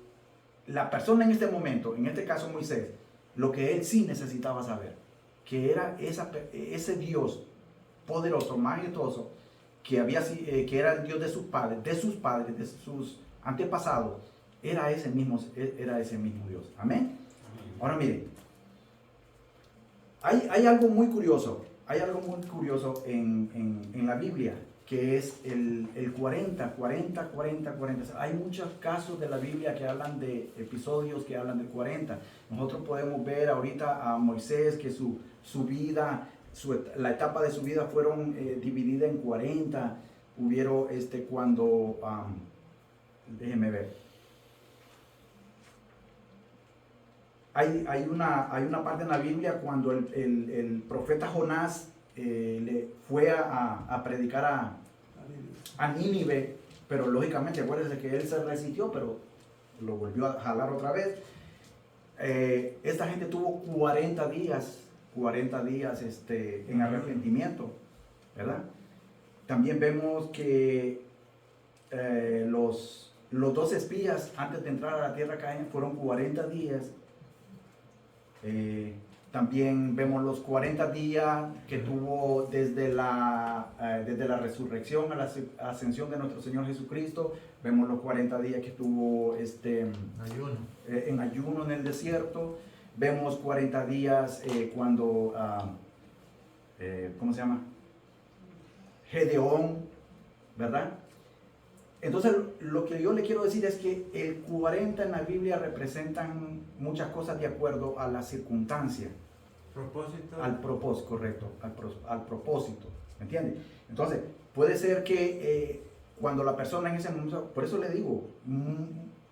la persona en este momento, en este caso Moisés, lo que él sí necesitaba saber, que era ese Dios poderoso, majestuoso, que era el Dios de sus padres, de sus antepasados, era ese mismo Dios. Amén. Ahora miren, hay algo muy curioso, en la Biblia, que es el 40. Hay muchos casos de la Biblia que hablan de episodios que hablan del 40. Nosotros podemos ver ahorita a Moisés que su vida, la etapa de su vida fueron dividida en 40. Hubieron cuando, déjenme ver. Hay una parte en la Biblia cuando el profeta Jonás le fue a predicar a Nínive, pero lógicamente acuérdense que él se resistió, pero lo volvió a jalar otra vez. Esta gente tuvo 40 días en arrepentimiento, ¿verdad? También vemos que los 2 espías antes de entrar a la tierra Canaán fueron 40 días. También vemos los 40 días que tuvo desde la resurrección a la ascensión de nuestro Señor Jesucristo. Vemos los 40 días que tuvo en ayuno en el desierto. Vemos 40 días cuando, ¿cómo se llama? Gedeón, ¿verdad? Entonces, lo que yo le quiero decir es que el 40 en la Biblia representan muchas cosas de acuerdo a la circunstancia. Propósito. Al propósito, correcto, al propósito, ¿me entiende? Entonces, puede ser que cuando la persona en ese momento, por eso le digo,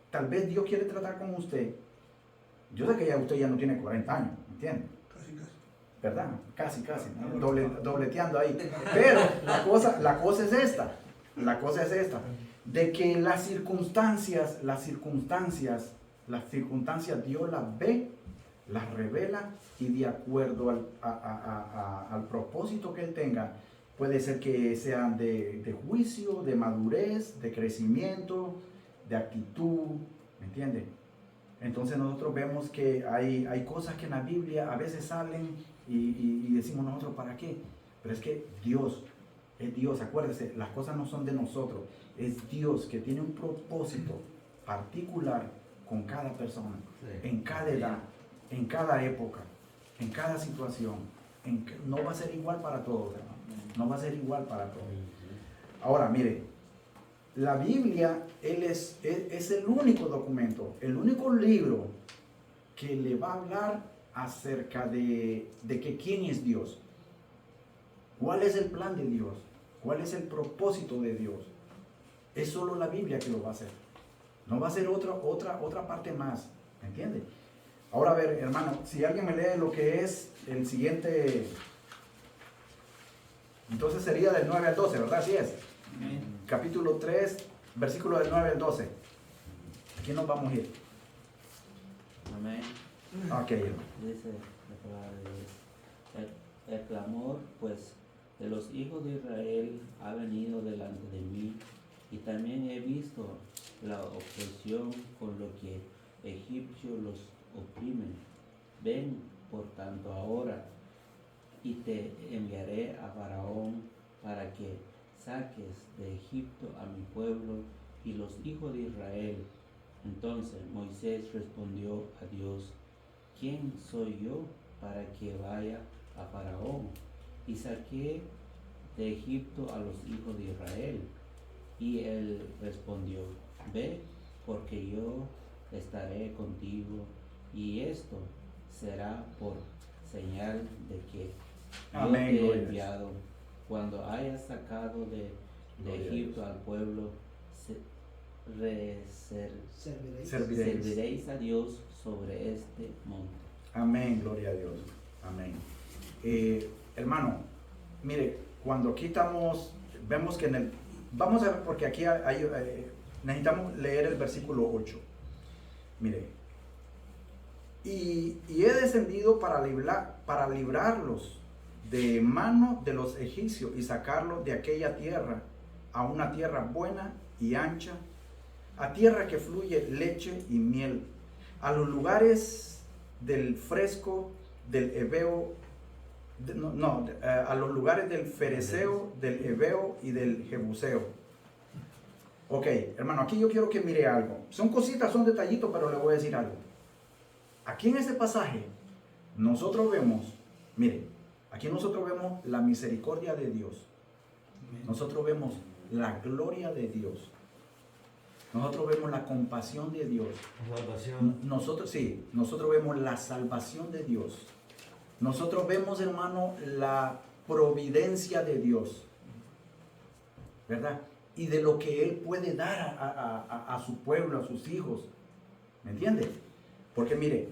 tal vez Dios quiere tratar con usted. Yo sé que usted ya no tiene 40 años, ¿me entiende? ¿Verdad? Casi, ¿no? Dobleteando ahí. Pero la cosa es esta. De que las circunstancias Dios las ve, las revela, y de acuerdo al propósito que Él tenga, puede ser que sean de juicio, de madurez, de crecimiento, de actitud, ¿me entiende? Entonces nosotros vemos que hay cosas que en la Biblia a veces salen y decimos nosotros, ¿para qué? Pero es que Dios es Dios, acuérdese, las cosas no son de nosotros, es Dios que tiene un propósito particular con cada persona, en cada edad, en cada época, en cada situación. No va a ser igual para todos, hermano. No va a ser igual para todos. Ahora, mire, la Biblia es el único documento, el único libro que le va a hablar acerca de que quién es Dios. ¿Cuál es el plan de Dios? ¿Cuál es el propósito de Dios? Es solo la Biblia que lo va a hacer. No va a ser otra parte más. ¿Me entiende? Ahora, a ver, hermano, si alguien me lee lo que es el siguiente, entonces sería del 9 al 12, ¿verdad? Así es. Capítulo 3, versículo del 9 al 12. ¿A nos vamos a ir? Amén. Ok, hermano. Dice la palabra de Dios. El clamor, pues, de los hijos de Israel ha venido delante de mí, y también he visto la opresión con lo que egipcios los oprimen. Ven, por tanto, ahora, y te enviaré a Faraón para que saques de Egipto a mi pueblo y los hijos de Israel. Entonces Moisés respondió a Dios: ¿quién soy yo para que vaya a Faraón y saque de Egipto a los hijos de Israel? Y él respondió: ve, porque yo estaré contigo, y esto será por señal de que yo Amén, te he gloria. enviado. Cuando hayas sacado de Gloria a Egipto Dios. al pueblo, Serviréis. serviréis a Dios sobre este monte. Amén, gloria a Dios. Amén. Hermano, mire, cuando aquí estamos, vemos que vamos a ver, porque aquí necesitamos leer el versículo 8. Mire, y he descendido para librarlos de mano de los egipcios y sacarlos de aquella tierra a una tierra buena y ancha, a tierra que fluye leche y miel, a los lugares del fresco, del Heveo, a los lugares del Fereceo, del Heveo y del Jebuseo. Ok, hermano, aquí yo quiero que mire algo. Son cositas, son detallitos, pero le voy a decir algo. Aquí en este pasaje, nosotros vemos, mire, aquí nosotros vemos la misericordia de Dios. Nosotros vemos la gloria de Dios. Nosotros vemos la compasión de Dios. Salvación. Nosotros vemos la salvación de Dios. Nosotros vemos, hermano, la providencia de Dios, ¿verdad? Y de lo que Él puede dar a su pueblo, a sus hijos. ¿Me entiende? Porque mire,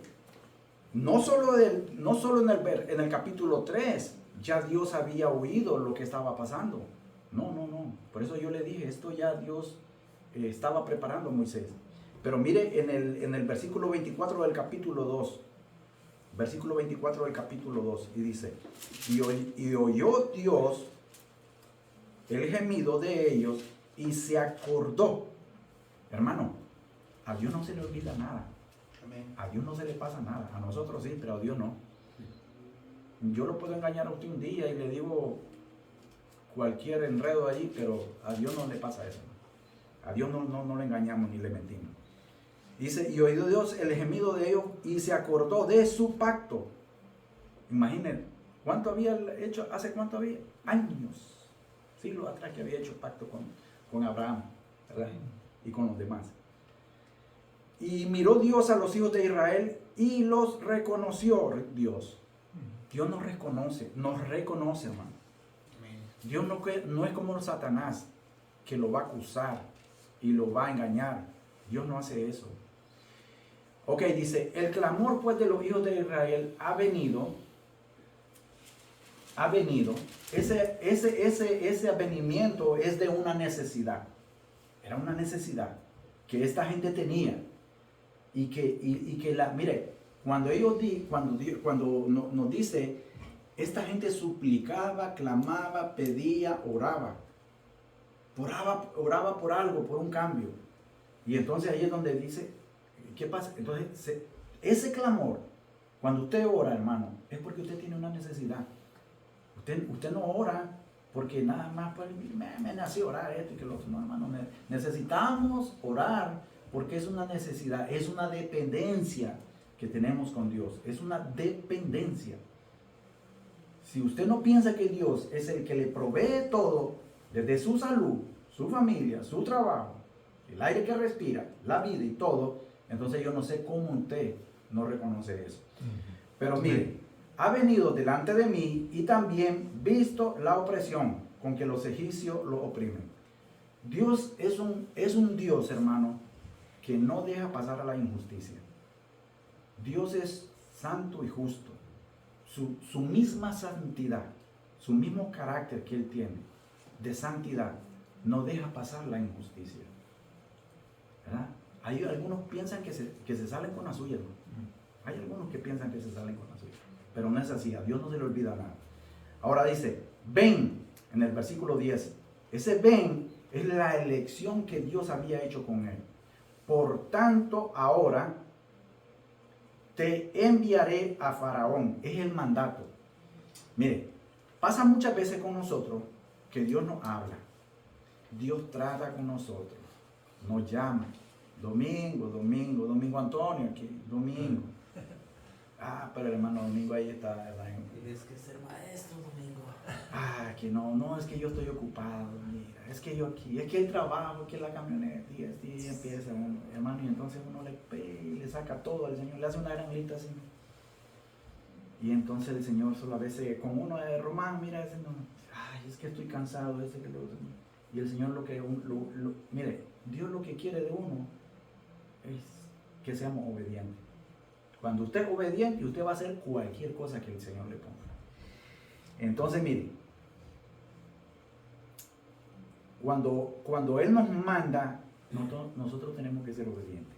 no solo en el capítulo 3 ya Dios había oído lo que estaba pasando. No. Por eso yo le dije, esto ya Dios estaba preparando a Moisés. Pero mire en el versículo 24 del capítulo 2. Versículo 24 del capítulo 2. Y dice, y oyó Dios el gemido de ellos y se acordó. Hermano, a Dios no se le olvida nada. A Dios no se le pasa nada. A nosotros sí, pero a Dios no. Yo lo puedo engañar a usted un día y le digo cualquier enredo allí, pero a Dios no le pasa eso. A Dios no le engañamos ni le mentimos. Dice, y oyó Dios el gemido de ellos y se acordó de su pacto. Imaginen, ¿cuánto había hecho? ¿Hace cuánto había? Años, siglos atrás que había hecho pacto con Abraham, ¿verdad? Y con los demás. Y miró Dios a los hijos de Israel y los reconoció Dios. Dios nos reconoce, hermano. Dios no es como Satanás, que lo va a acusar y lo va a engañar. Dios no hace eso. Ok, dice, el clamor pues de los hijos de Israel ha venido. Ese avenimiento es de una necesidad. Era una necesidad que esta gente tenía. Mire, cuando nos dice, esta gente suplicaba, clamaba, pedía, oraba por algo, por un cambio. Y entonces ahí es donde dice, ¿qué pasa? Entonces, ese clamor, cuando usted ora, hermano, es porque usted tiene una necesidad. Usted no ora porque nada más, pues, me nació orar esto y que lo otro. No, hermano, necesitamos orar porque es una necesidad, es una dependencia que tenemos con Dios. Es una dependencia. Si usted no piensa que Dios es el que le provee todo, desde su salud, su familia, su trabajo, el aire que respira, la vida y todo, entonces yo no sé cómo usted no reconoce eso. Pero mire, ha venido delante de mí y también visto la opresión con que los egipcios lo oprimen. Dios es un Dios, hermano, que no deja pasar a la injusticia. Dios es santo y justo. Su misma santidad, su mismo carácter que Él tiene de santidad, no deja pasar la injusticia. ¿Verdad? Hay algunos que piensan que se salen con la suya, ¿no? Hay algunos que piensan que se salen con la suya, pero no es así. A Dios no se le olvida nada. Ahora dice, ven, en el versículo 10. Ese ven es la elección que Dios había hecho con él. Por tanto, ahora te enviaré a Faraón. Es el mandato. Mire, pasa muchas veces con nosotros que Dios nos habla. Dios trata con nosotros. Nos llama. Domingo Antonio, aquí, domingo. Pero el hermano Domingo ahí está. Tienes que ser maestro, Domingo. Que no, es que yo estoy ocupado, mira, es que yo aquí, es que el trabajo, que la camioneta, y empieza uno, hermano, y entonces uno le saca todo al Señor, le hace una gran lista así. Y entonces el Señor solo a veces, con uno de Román, mira, ese no, es que estoy cansado, que lo otro. Y el Señor mire, Dios lo que quiere de uno es que seamos obedientes. Cuando usted es obediente, usted va a hacer cualquier cosa que el Señor le ponga. Entonces, mire, cuando Él nos manda, nosotros tenemos que ser obedientes.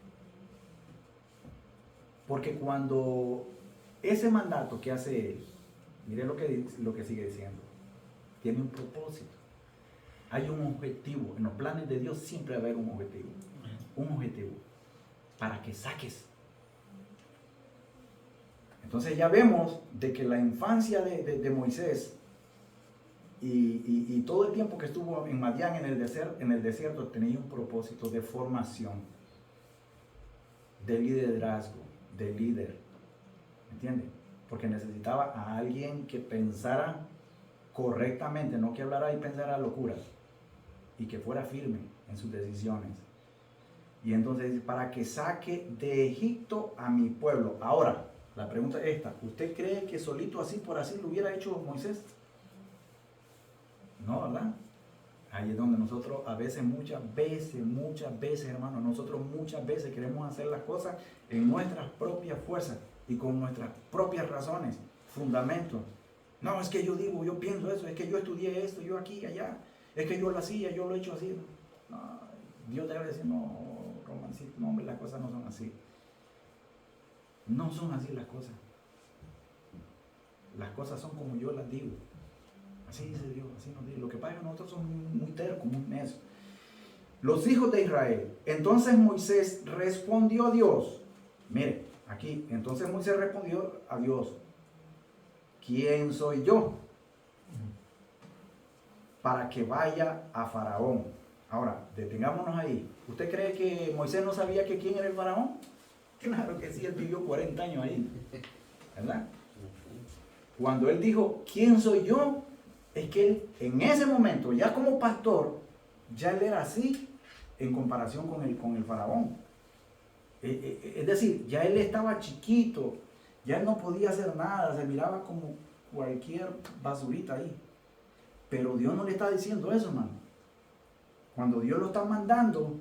Porque cuando ese mandato que hace Él, mire lo que sigue diciendo, tiene un propósito. Hay un objetivo. En los planes de Dios siempre va a haber un objetivo. Un objetivo. Para que saques. Entonces ya vemos de que la infancia de Moisés y todo el tiempo que estuvo en Madián en el desierto tenía un propósito de formación, de liderazgo, de líder. ¿Entiende? Porque necesitaba a alguien que pensara correctamente, no que hablara y pensara locuras, y que fuera firme en sus decisiones. Y entonces, para que saque de Egipto a mi pueblo. Ahora, la pregunta es esta: ¿usted cree que solito así por así lo hubiera hecho Moisés? No, ¿verdad? Ahí es donde nosotros a veces, muchas veces, hermano, nosotros muchas veces queremos hacer las cosas en nuestras propias fuerzas y con nuestras propias razones, fundamentos. No, es que yo digo, yo pienso eso, es que yo estudié esto, yo aquí, allá, es que yo lo hacía, yo lo he hecho así. No, Dios debe decir, no, Romancito, no, hombre, las cosas no son así. No son así las cosas. Las cosas son como yo las digo. Así dice Dios, así nos dice. Lo que pasa es que nosotros somos muy tercos, muy necios. Los hijos de Israel. Entonces Moisés respondió a Dios. Mire, aquí, entonces Moisés respondió a Dios: ¿quién soy yo para que vaya a Faraón? Ahora, detengámonos ahí. ¿Usted cree que Moisés no sabía que quién era el Faraón? Claro que sí, él vivió 40 años ahí, ¿verdad? Cuando él dijo, ¿quién soy yo? Es que él, en ese momento, ya como pastor, ya él era así en comparación con el Faraón. Es decir, ya él estaba chiquito, ya él no podía hacer nada, se miraba como cualquier basurita ahí. Pero Dios no le está diciendo eso, hermano. Cuando Dios lo está mandando,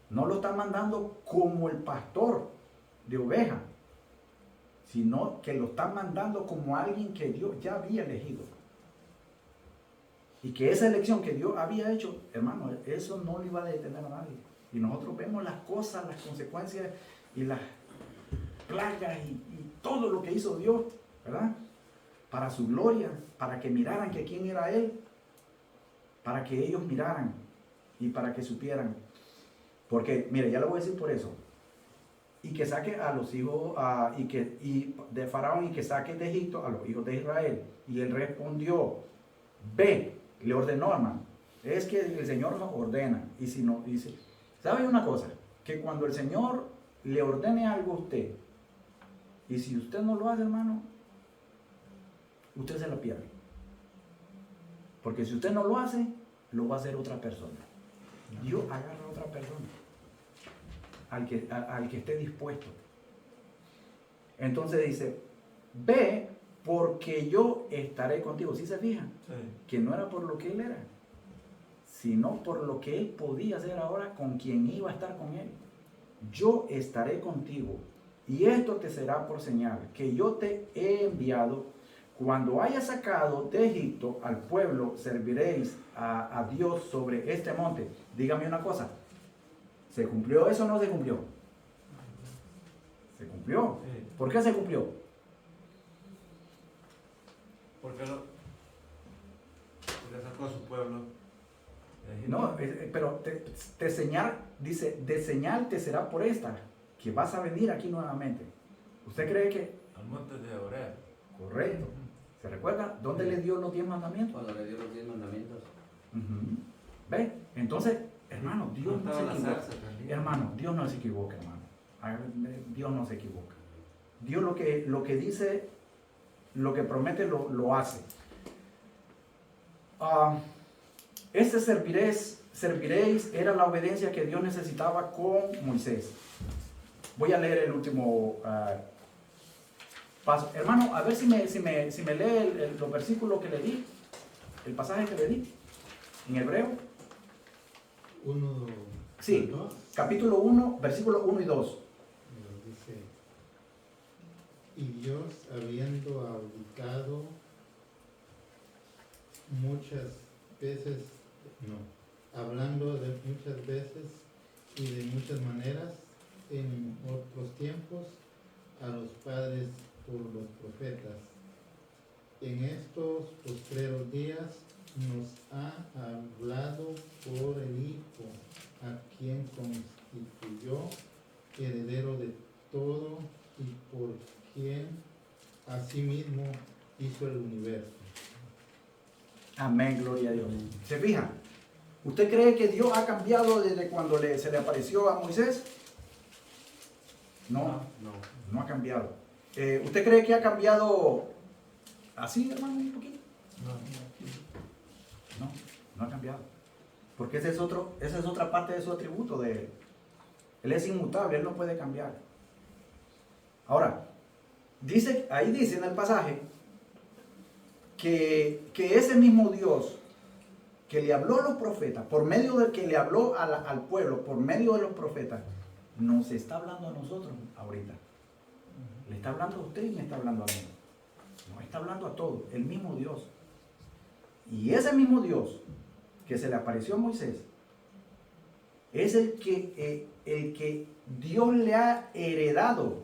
no lo está mandando como el pastor de oveja, sino que lo está mandando como alguien que Dios ya había elegido. Y que esa elección que Dios había hecho, hermano, eso no le iba a detener a nadie. Y nosotros vemos las cosas, las consecuencias y las plagas y todo lo que hizo Dios, ¿verdad? Para su gloria, para que miraran que quién era Él, para que ellos miraran y para que supieran. Porque, mire, ya lo voy a decir por eso. Y que saque a los hijos y de Faraón, y que saque de Egipto a los hijos de Israel. Y él respondió, ve, le ordenó, hermano. Es que el Señor nos ordena. Y si no, dice, ¿sabe una cosa? Que cuando el Señor le ordene algo a usted, y si usted no lo hace, hermano, usted se lo pierde. Porque si usted no lo hace, lo va a hacer otra persona. Dios agarra a otra persona. Al que esté dispuesto. Entonces dice, ve, porque yo estaré contigo. ¿Sí se fijan? Sí. Que no era por lo que él era, sino por lo que él podía hacer ahora con quien iba a estar con él. Yo estaré contigo, y esto te será por señal, que yo te he enviado. Cuando haya sacado de Egipto al pueblo, serviréis a Dios sobre este monte. Dígame una cosa, ¿se cumplió eso o no se cumplió? Se cumplió. Sí. ¿Por qué se cumplió? Porque sacó a su pueblo de Egipto. No, pero te señal, dice, de señal te será por esta, que vas a venir aquí nuevamente. ¿Usted cree que? Al monte de Oreb. Correcto. ¿Se recuerda dónde le dio los 10 mandamientos? Cuando le dio los 10 mandamientos. ¿Ve? Entonces, hermano, Dios no se Estaba la equivoca. zarza también. Hermano, Dios no se equivoca, hermano. Dios no se equivoca. Dios lo que dice, lo que promete, lo hace. Este serviréis era la obediencia que Dios necesitaba con Moisés. Voy a leer el último paso. Hermano, a ver si me lee los versículos que le di, el pasaje que le di en hebreo. Uno, Sí, dos, capítulo 1, versículos 1 y 2. dice, Y Dios, habiendo auditado muchas veces, no, hablando de muchas veces y de muchas maneras en otros tiempos a los padres por los profetas, en estos postreros días nos ha hablado por el Hijo, a quien constituyó heredero de todo y por quien asimismo hizo el universo. Amén, gloria a Dios. ¿Se fija? ¿Usted cree que Dios ha cambiado desde cuando se le apareció a Moisés? No, no ha cambiado. ¿Usted cree que ha cambiado así, hermano, un poquito? No, no ha cambiado. Porque esa es otra parte de su atributo de él. Él es inmutable, él no puede cambiar. Ahora, ahí dice en el pasaje que ese mismo Dios que le habló a los profetas, por medio del que le habló al pueblo, por medio de los profetas, nos está hablando a nosotros ahorita. Le está hablando a usted y me está hablando a mí. Nos está hablando a todos, el mismo Dios. Y ese mismo Dios que se le apareció a Moisés es el que Dios le ha heredado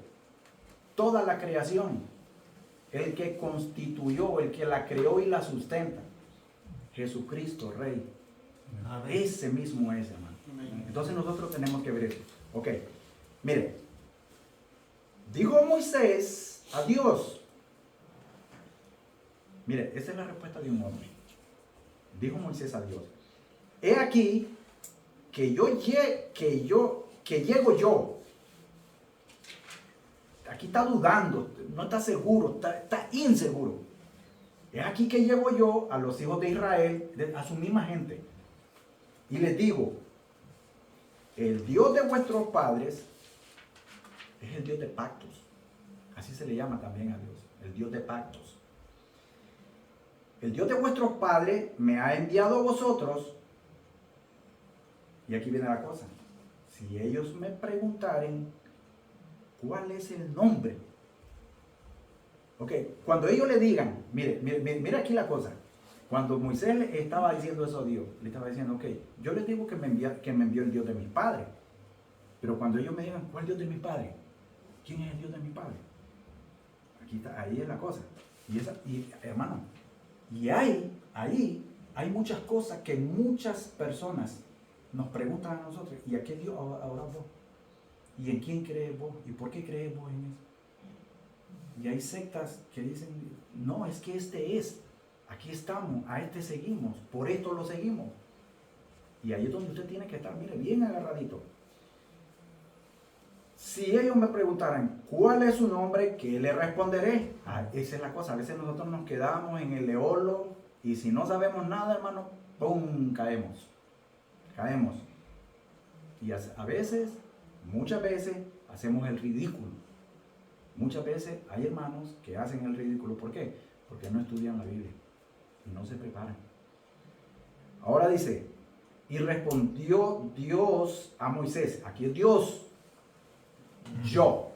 toda la creación, el que constituyó, el que la creó y la sustenta. Jesucristo, Rey. Amén. Ese mismo es, hermano. Entonces nosotros tenemos que ver esto. Ok, mire, dijo Moisés a Dios. Mire, esta es la respuesta de un hombre. Dijo Moisés a Dios: he aquí que llego yo. Aquí está dudando, no está seguro, está inseguro. Es aquí que llego yo a los hijos de Israel, a su misma gente, y les digo: el Dios de vuestros padres es el Dios de pactos. Así se le llama también a Dios, el Dios de pactos. El Dios de vuestros padres me ha enviado a vosotros. Y aquí viene la cosa: si ellos me preguntaren cuál es el nombre. Ok, cuando ellos le digan, mire aquí la cosa. Cuando Moisés le estaba diciendo eso a Dios, le estaba diciendo: ok, yo les digo que me envió el Dios de mis padres. Pero cuando ellos me digan, ¿cuál Dios de mis padres? ¿Quién es el Dios de mis padres? Aquí está, ahí es la cosa. Y hermano, y ahí hay muchas cosas que muchas personas nos preguntan a nosotros: ¿y a qué Dios ahora vos? ¿Y en quién crees vos? ¿Y por qué crees vos en eso? Y hay sectas que dicen: no, es que este es, aquí estamos, a este seguimos, por esto lo seguimos. Y ahí es donde usted tiene que estar, mire, bien agarradito. Si ellos me preguntaran cuál es su nombre, ¿qué le responderé? Esa es la cosa. A veces nosotros nos quedamos en el eolo y si no sabemos nada, hermano, ¡pum!, caemos. Y a veces, muchas veces, hacemos el ridículo. Muchas veces hay hermanos que hacen el ridículo. ¿Por qué? Porque no estudian la Biblia y no se preparan. Ahora dice: y respondió Dios a Moisés. Aquí es Dios. Yo.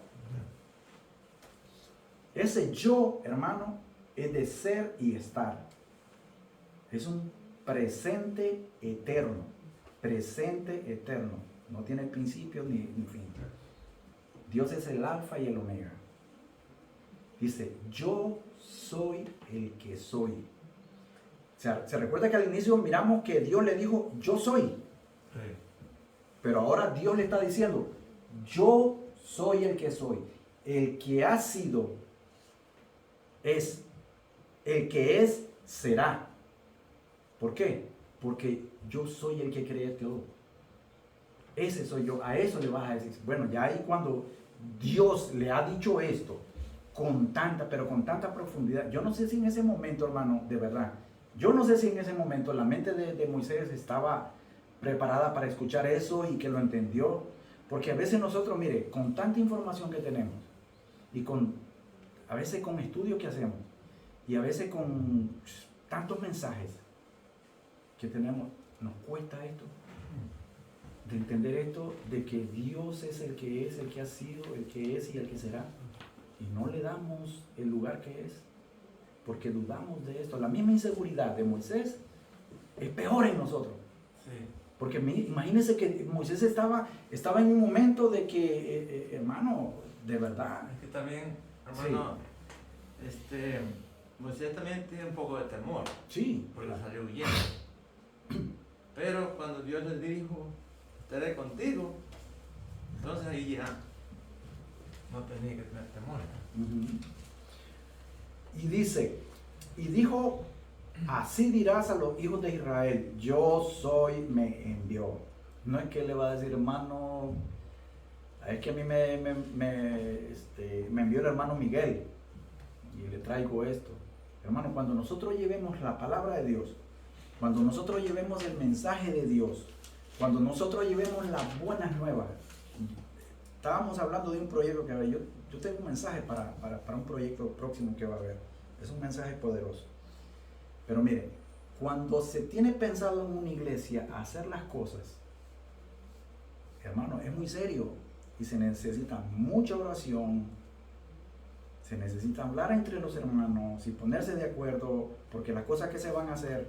Ese yo, hermano, es de ser y estar. Es un presente eterno. Presente eterno. No tiene principio ni fin. Dios es el alfa y el omega. Dice: yo soy el que soy. O sea, se recuerda que al inicio miramos que Dios le dijo: yo soy. Sí. Pero ahora Dios le está diciendo: yo soy el que soy. El que ha sido es. El que es será. ¿Por qué? Porque yo soy el que cree todo. Ese soy yo. A eso le vas a decir. Bueno, ya ahí cuando Dios le ha dicho esto con tanta profundidad. Yo no sé si en ese momento, hermano, de verdad, yo no sé si en ese momento la mente de Moisés estaba preparada para escuchar eso y que lo entendió. Porque a veces nosotros, mire, con tanta información que tenemos y a veces con estudios que hacemos y a veces con tantos mensajes que tenemos, nos cuesta esto, de entender esto, de que Dios es, el que ha sido, el que es y el que será. y no le damos el lugar que es, porque dudamos de esto. La misma inseguridad de Moisés es peor en nosotros. Sí. Porque imagínense que Moisés estaba en un momento de que, hermano, de verdad. Es que también, hermano, Moisés también tiene un poco de temor, Sí, porque salió huyendo. Pero cuando Dios le dijo, estaré contigo, entonces ahí ya no tenía que tener temor. Ujú. Y dice, y dijo, así dirás a los hijos de Israel, yo soy, me envió. No es que le va a decir, hermano, es que a mí me envió el hermano Miguel y le traigo esto. Hermano, cuando nosotros llevemos la palabra de Dios, cuando nosotros llevemos el mensaje de Dios, cuando nosotros llevemos las buenas nuevas, estábamos hablando de un proyecto que yo tengo un mensaje para un proyecto próximo que va a haber. Es un mensaje poderoso. Pero miren, cuando se tiene pensado en una iglesia hacer las cosas, hermano, es muy serio y se necesita mucha oración, se necesita hablar entre los hermanos y ponerse de acuerdo, porque las cosas que se van a hacer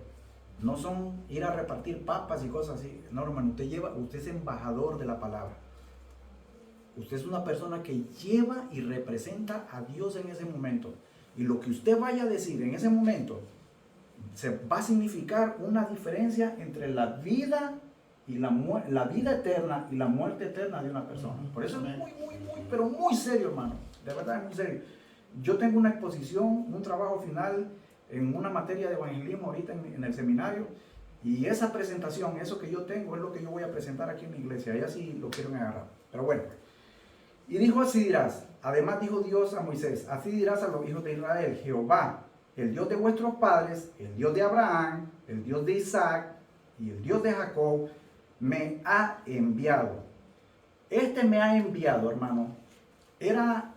no son ir a repartir papas y cosas así. No, hermano, usted es embajador de la palabra. Usted es una persona que lleva y representa a Dios en ese momento. Y lo que usted vaya a decir en ese momento se va a significar una diferencia entre la vida y la vida eterna y la muerte eterna de una persona. Por eso es muy, pero muy serio, hermano. De verdad es muy serio. Yo tengo una exposición, un trabajo final en una materia de evangelismo ahorita en el seminario, y esa presentación, eso que yo tengo, es lo que yo voy a presentar aquí en mi iglesia. Allá sí lo quieren agarrar. Pero bueno. Y dijo, así dirás. Además dijo Dios a Moisés, así dirás a los hijos de Israel, Jehová, el Dios de vuestros padres, el Dios de Abraham, el Dios de Isaac y el Dios de Jacob, me ha enviado. Este me ha enviado, hermano, era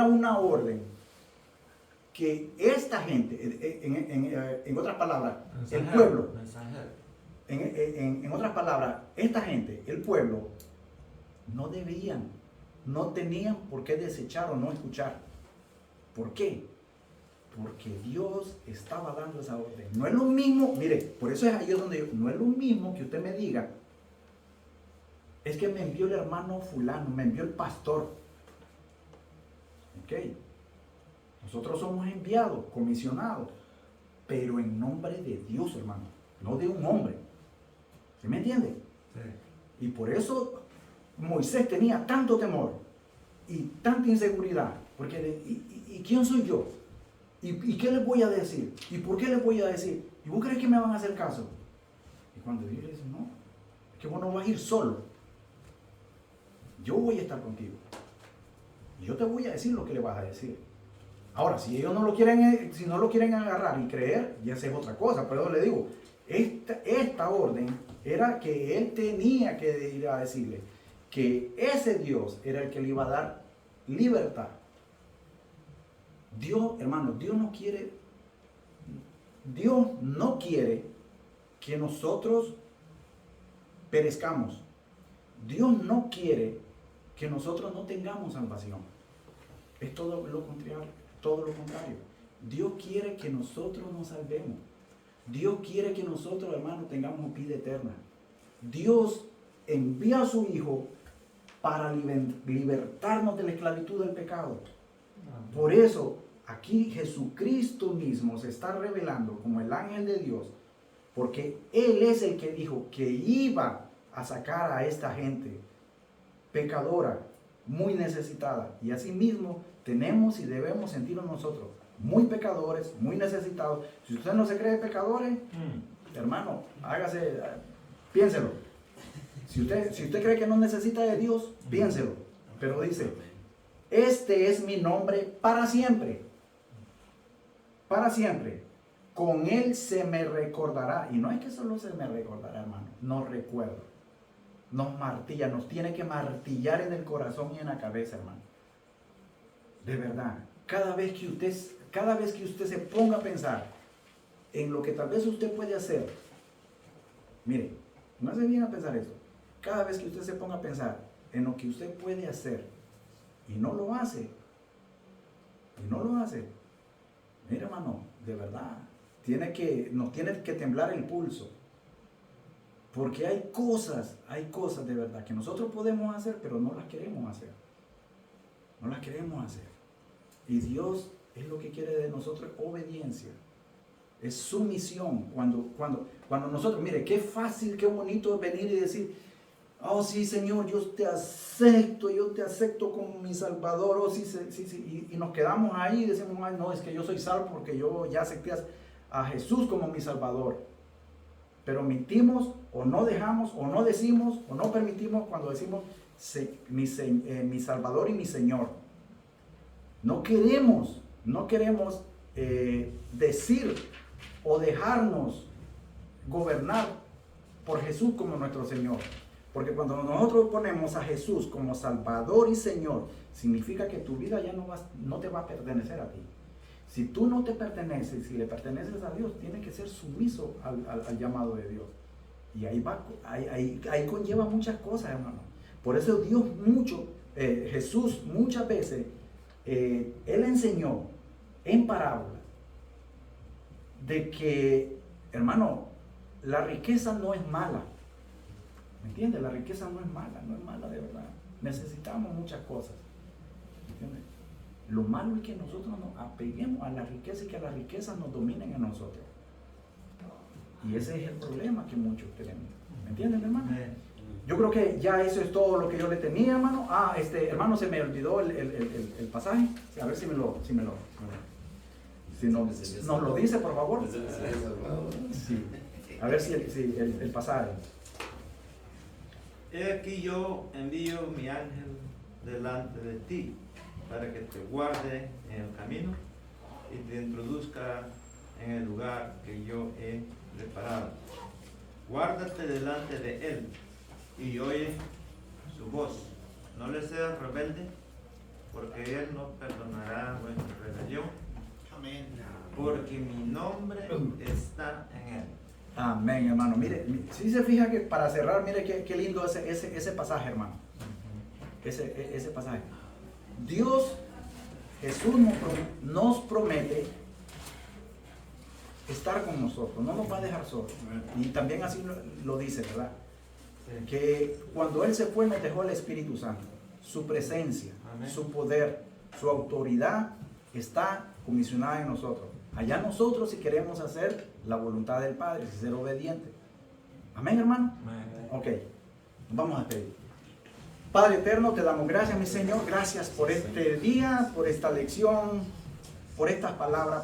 una orden que esta gente, en otras palabras, el pueblo, en otras palabras, esta gente, el pueblo, no tenían por qué desechar o no escuchar. ¿Por qué? Porque Dios estaba dando esa orden. No es lo mismo, mire, por eso es ahí donde no es lo mismo que usted me diga, es que me envió el hermano fulano, me envió el pastor. Ok. Nosotros somos enviados, comisionados, pero en nombre de Dios, hermano, no de un hombre. ¿Sí me entiende? Sí. Y por eso Moisés tenía tanto temor y tanta inseguridad, porque ¿y quién soy yo? ¿Y qué les voy a decir? ¿Y por qué les voy a decir? ¿Y vos crees que me van a hacer caso? Y cuando Dios le dice, no, es que vos no vas a ir solo. Yo voy a estar contigo. Y yo te voy a decir lo que le vas a decir. Ahora, si ellos no lo quieren agarrar y creer, ya esa es otra cosa. Pero yo le digo, esta orden era que él tenía que ir a decirle que ese Dios era el que le iba a dar libertad. Dios, hermano, Dios no quiere que nosotros perezcamos. Dios no quiere que nosotros no tengamos salvación. Es todo lo contrario. Dios quiere que nosotros nos salvemos. Dios quiere que nosotros, hermano, tengamos vida eterna. Dios envía a su Hijo para libertarnos de la esclavitud del pecado. Por eso, aquí Jesucristo mismo se está revelando como el ángel de Dios, porque Él es el que dijo que iba a sacar a esta gente pecadora, muy necesitada. Y así mismo tenemos y debemos sentirnos nosotros muy pecadores, muy necesitados. Si usted no se cree pecadores, hermano, piénselo. Si usted cree que no necesita de Dios, piénselo. Pero dice, este es mi nombre para siempre. Para siempre. Con él se me recordará. Y no es que solo se me recordará, hermano. Nos recuerda. Nos martilla. Nos tiene que martillar en el corazón y en la cabeza, hermano. De verdad. Cada vez que usted se ponga a pensar en lo que tal vez usted puede hacer. Mire, no hace bien a pensar eso. Cada vez que usted se ponga a pensar en lo que usted puede hacer y no lo hace. Y no lo hace. Mira, hermano, de verdad, nos tiene que temblar el pulso. Porque hay cosas de verdad que nosotros podemos hacer, pero no las queremos hacer. No las queremos hacer. Y Dios es lo que quiere de nosotros, obediencia. Es sumisión. Cuando nosotros, mire, qué fácil, qué bonito es venir y decir, oh sí, Señor, yo te acepto como mi Salvador. Oh sí, sí. Y nos quedamos ahí y decimos, ay, no, es que yo soy salvo porque yo ya acepté a Jesús como mi Salvador. Pero omitimos, o no dejamos, o no decimos, o no permitimos cuando decimos mi Salvador y mi Señor. No queremos decir o dejarnos gobernar por Jesús como nuestro Señor. Porque cuando nosotros ponemos a Jesús como Salvador y Señor, significa que tu vida ya no te va a pertenecer a ti. Si tú no te perteneces, si le perteneces a Dios, tienes que ser sumiso al llamado de Dios. Y ahí conlleva muchas cosas, hermano. Por eso Jesús muchas veces, Él enseñó en parábolas de que, hermano, la riqueza no es mala. ¿Me entiendes? La riqueza no es mala de verdad. Necesitamos muchas cosas. ¿Me entiendes? Lo malo es que nosotros nos apeguemos a la riqueza y que las riquezas nos dominen a nosotros. Y ese es el problema que muchos tenemos. ¿Me entienden, hermano? Yo creo que ya eso es todo lo que yo le tenía, hermano. Hermano, se me olvidó el pasaje. A ver si nos lo dice, por favor. Sí. A ver si el pasaje. He aquí yo envío mi ángel delante de ti, para que te guarde en el camino y te introduzca en el lugar que yo he preparado. Guárdate delante de él y oye su voz. No le seas rebelde, porque él no perdonará vuestra rebelión. Amén. Porque mi nombre está en él. Amén, hermano. Mire, si se fija que para cerrar, mire qué lindo ese pasaje, hermano. Ese pasaje. Jesús nos promete estar con nosotros, no nos va a dejar solos. Y también así lo dice, ¿verdad? Que cuando Él se fue nos dejó el Espíritu Santo, su presencia, Amén. Su poder, su autoridad está comisionada en nosotros. Allá nosotros si queremos hacer la voluntad del Padre, si ser obediente. Amén, hermano. Amén. Ok, vamos a pedir. Padre eterno, te damos gracias, mi Señor. Gracias por este día, por esta lección, por estas palabras.